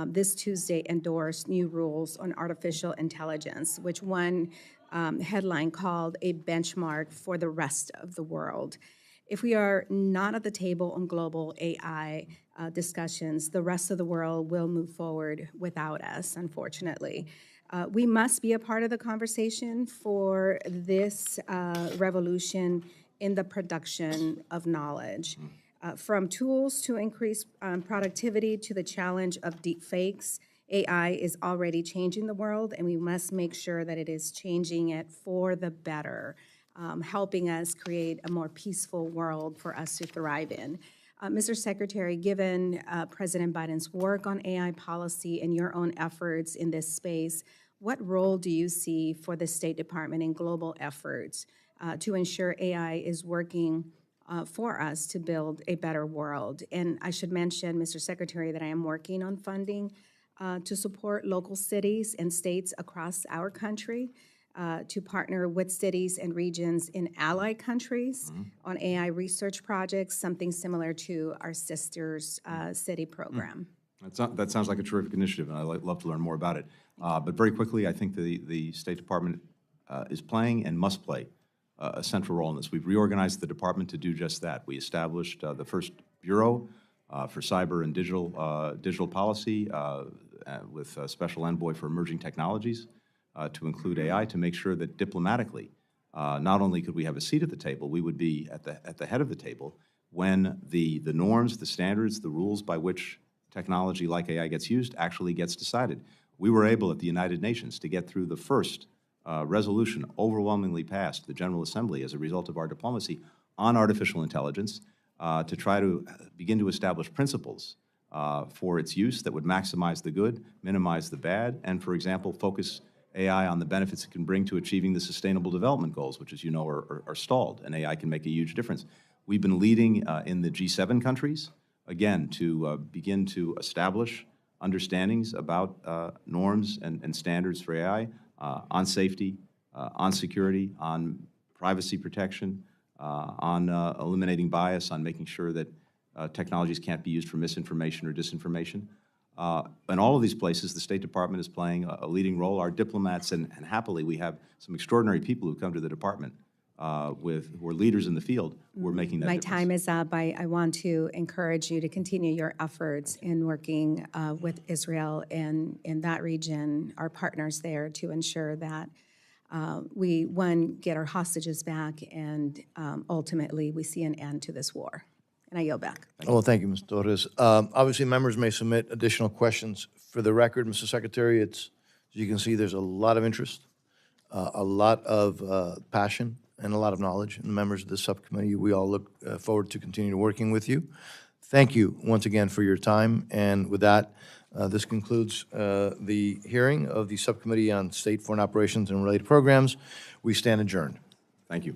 this Tuesday endorsed new rules on artificial intelligence, which one headline called a benchmark for the rest of the world. If we are not at the table on global AI discussions, the rest of the world will move forward without us, unfortunately. We must be a part of the conversation for this revolution in the production of knowledge. From tools to increase productivity to the challenge of deep fakes, AI is already changing the world, and we must make sure that it is changing it for the better, helping us create a more peaceful world for us to thrive in. Mr. Secretary, given President Biden's work on AI policy and your own efforts in this space, what role do you see for the State Department in global efforts to ensure AI is working for us to build a better world? And I should mention, Mr. Secretary, that I am working on funding to support local cities and states across our country to partner with cities and regions in allied countries on AI research projects, something similar to our Sisters City program. That sounds like a terrific initiative, and I'd love to learn more about it. But very quickly, I think the State Department is playing and must play a central role in this. We've reorganized the department to do just that. We established the first bureau for cyber and digital policy with a special envoy for emerging technologies to include AI, to make sure that diplomatically, not only could we have a seat at the table, we would be at the head of the table when the norms, the standards, the rules by which technology like AI gets used actually gets decided. We were able at the United Nations to get through the first resolution overwhelmingly passed the General Assembly as a result of our diplomacy on artificial intelligence to try to begin to establish principles for its use that would maximize the good, minimize the bad, and, for example, focus AI on the benefits it can bring to achieving the Sustainable Development Goals, which, as you know, are stalled, and AI can make a huge difference. We've been leading in the G7 countries, again, to begin to establish understandings about norms and standards for AI on safety, on security, on privacy protection, on eliminating bias, on making sure that technologies can't be used for misinformation or disinformation. In all of these places, the State Department is playing a leading role. Our diplomats, and happily, we have some extraordinary people who come to the department who are leaders in the field who are making that difference. My time is up. I want to encourage you to continue your efforts in working with Israel and in that region, our partners there, to ensure that we, one, get our hostages back, and ultimately we see an end to this war. And I yield back. Well, thank you, Ms. Torres. Obviously, members may submit additional questions. For the record, Mr. Secretary, as you can see, there's a lot of interest, a lot of passion, and a lot of knowledge in the members of this subcommittee. We all look forward to continue working with you. Thank you once again for your time. And with that, this concludes the hearing of the Subcommittee on State Foreign Operations and Related Programs. We stand adjourned. Thank you.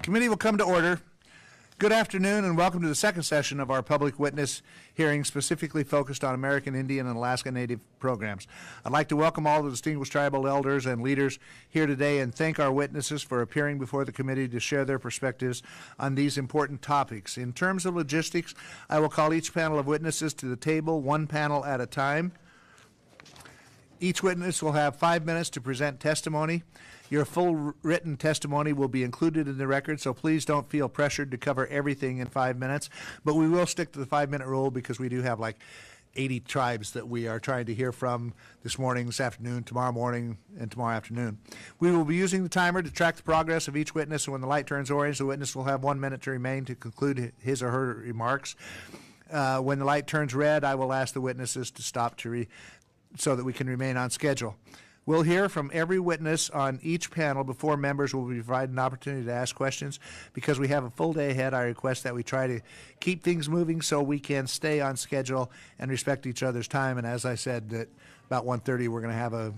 Committee will come to order. Good afternoon and welcome to the second session of our public witness hearing specifically focused on American Indian and Alaska Native programs. I'd like to welcome all the distinguished tribal elders and leaders here today and thank our witnesses for appearing before the committee to share their perspectives on these important topics. In terms of logistics, I will call each panel of witnesses to the table, one panel at a time. Each witness will have 5 minutes to present testimony. Your full written testimony will be included in the record, so please don't feel pressured to cover everything in 5 minutes. But we will stick to the 5-minute rule because we do have like 80 tribes that we are trying to hear from this morning, this afternoon, tomorrow morning, and tomorrow afternoon. We will be using the timer to track the progress of each witness, and when the light turns orange, the witness will have 1 minute to remain to conclude his or her remarks. When the light turns red, I will ask the witnesses to stop so that we can remain on schedule. We'll hear from every witness on each panel before members will be provided an opportunity to ask questions. Because we have a full day ahead, I request that we try to keep things moving so we can stay on schedule and respect each other's time. And as I said, at about 1:30, we're going to have a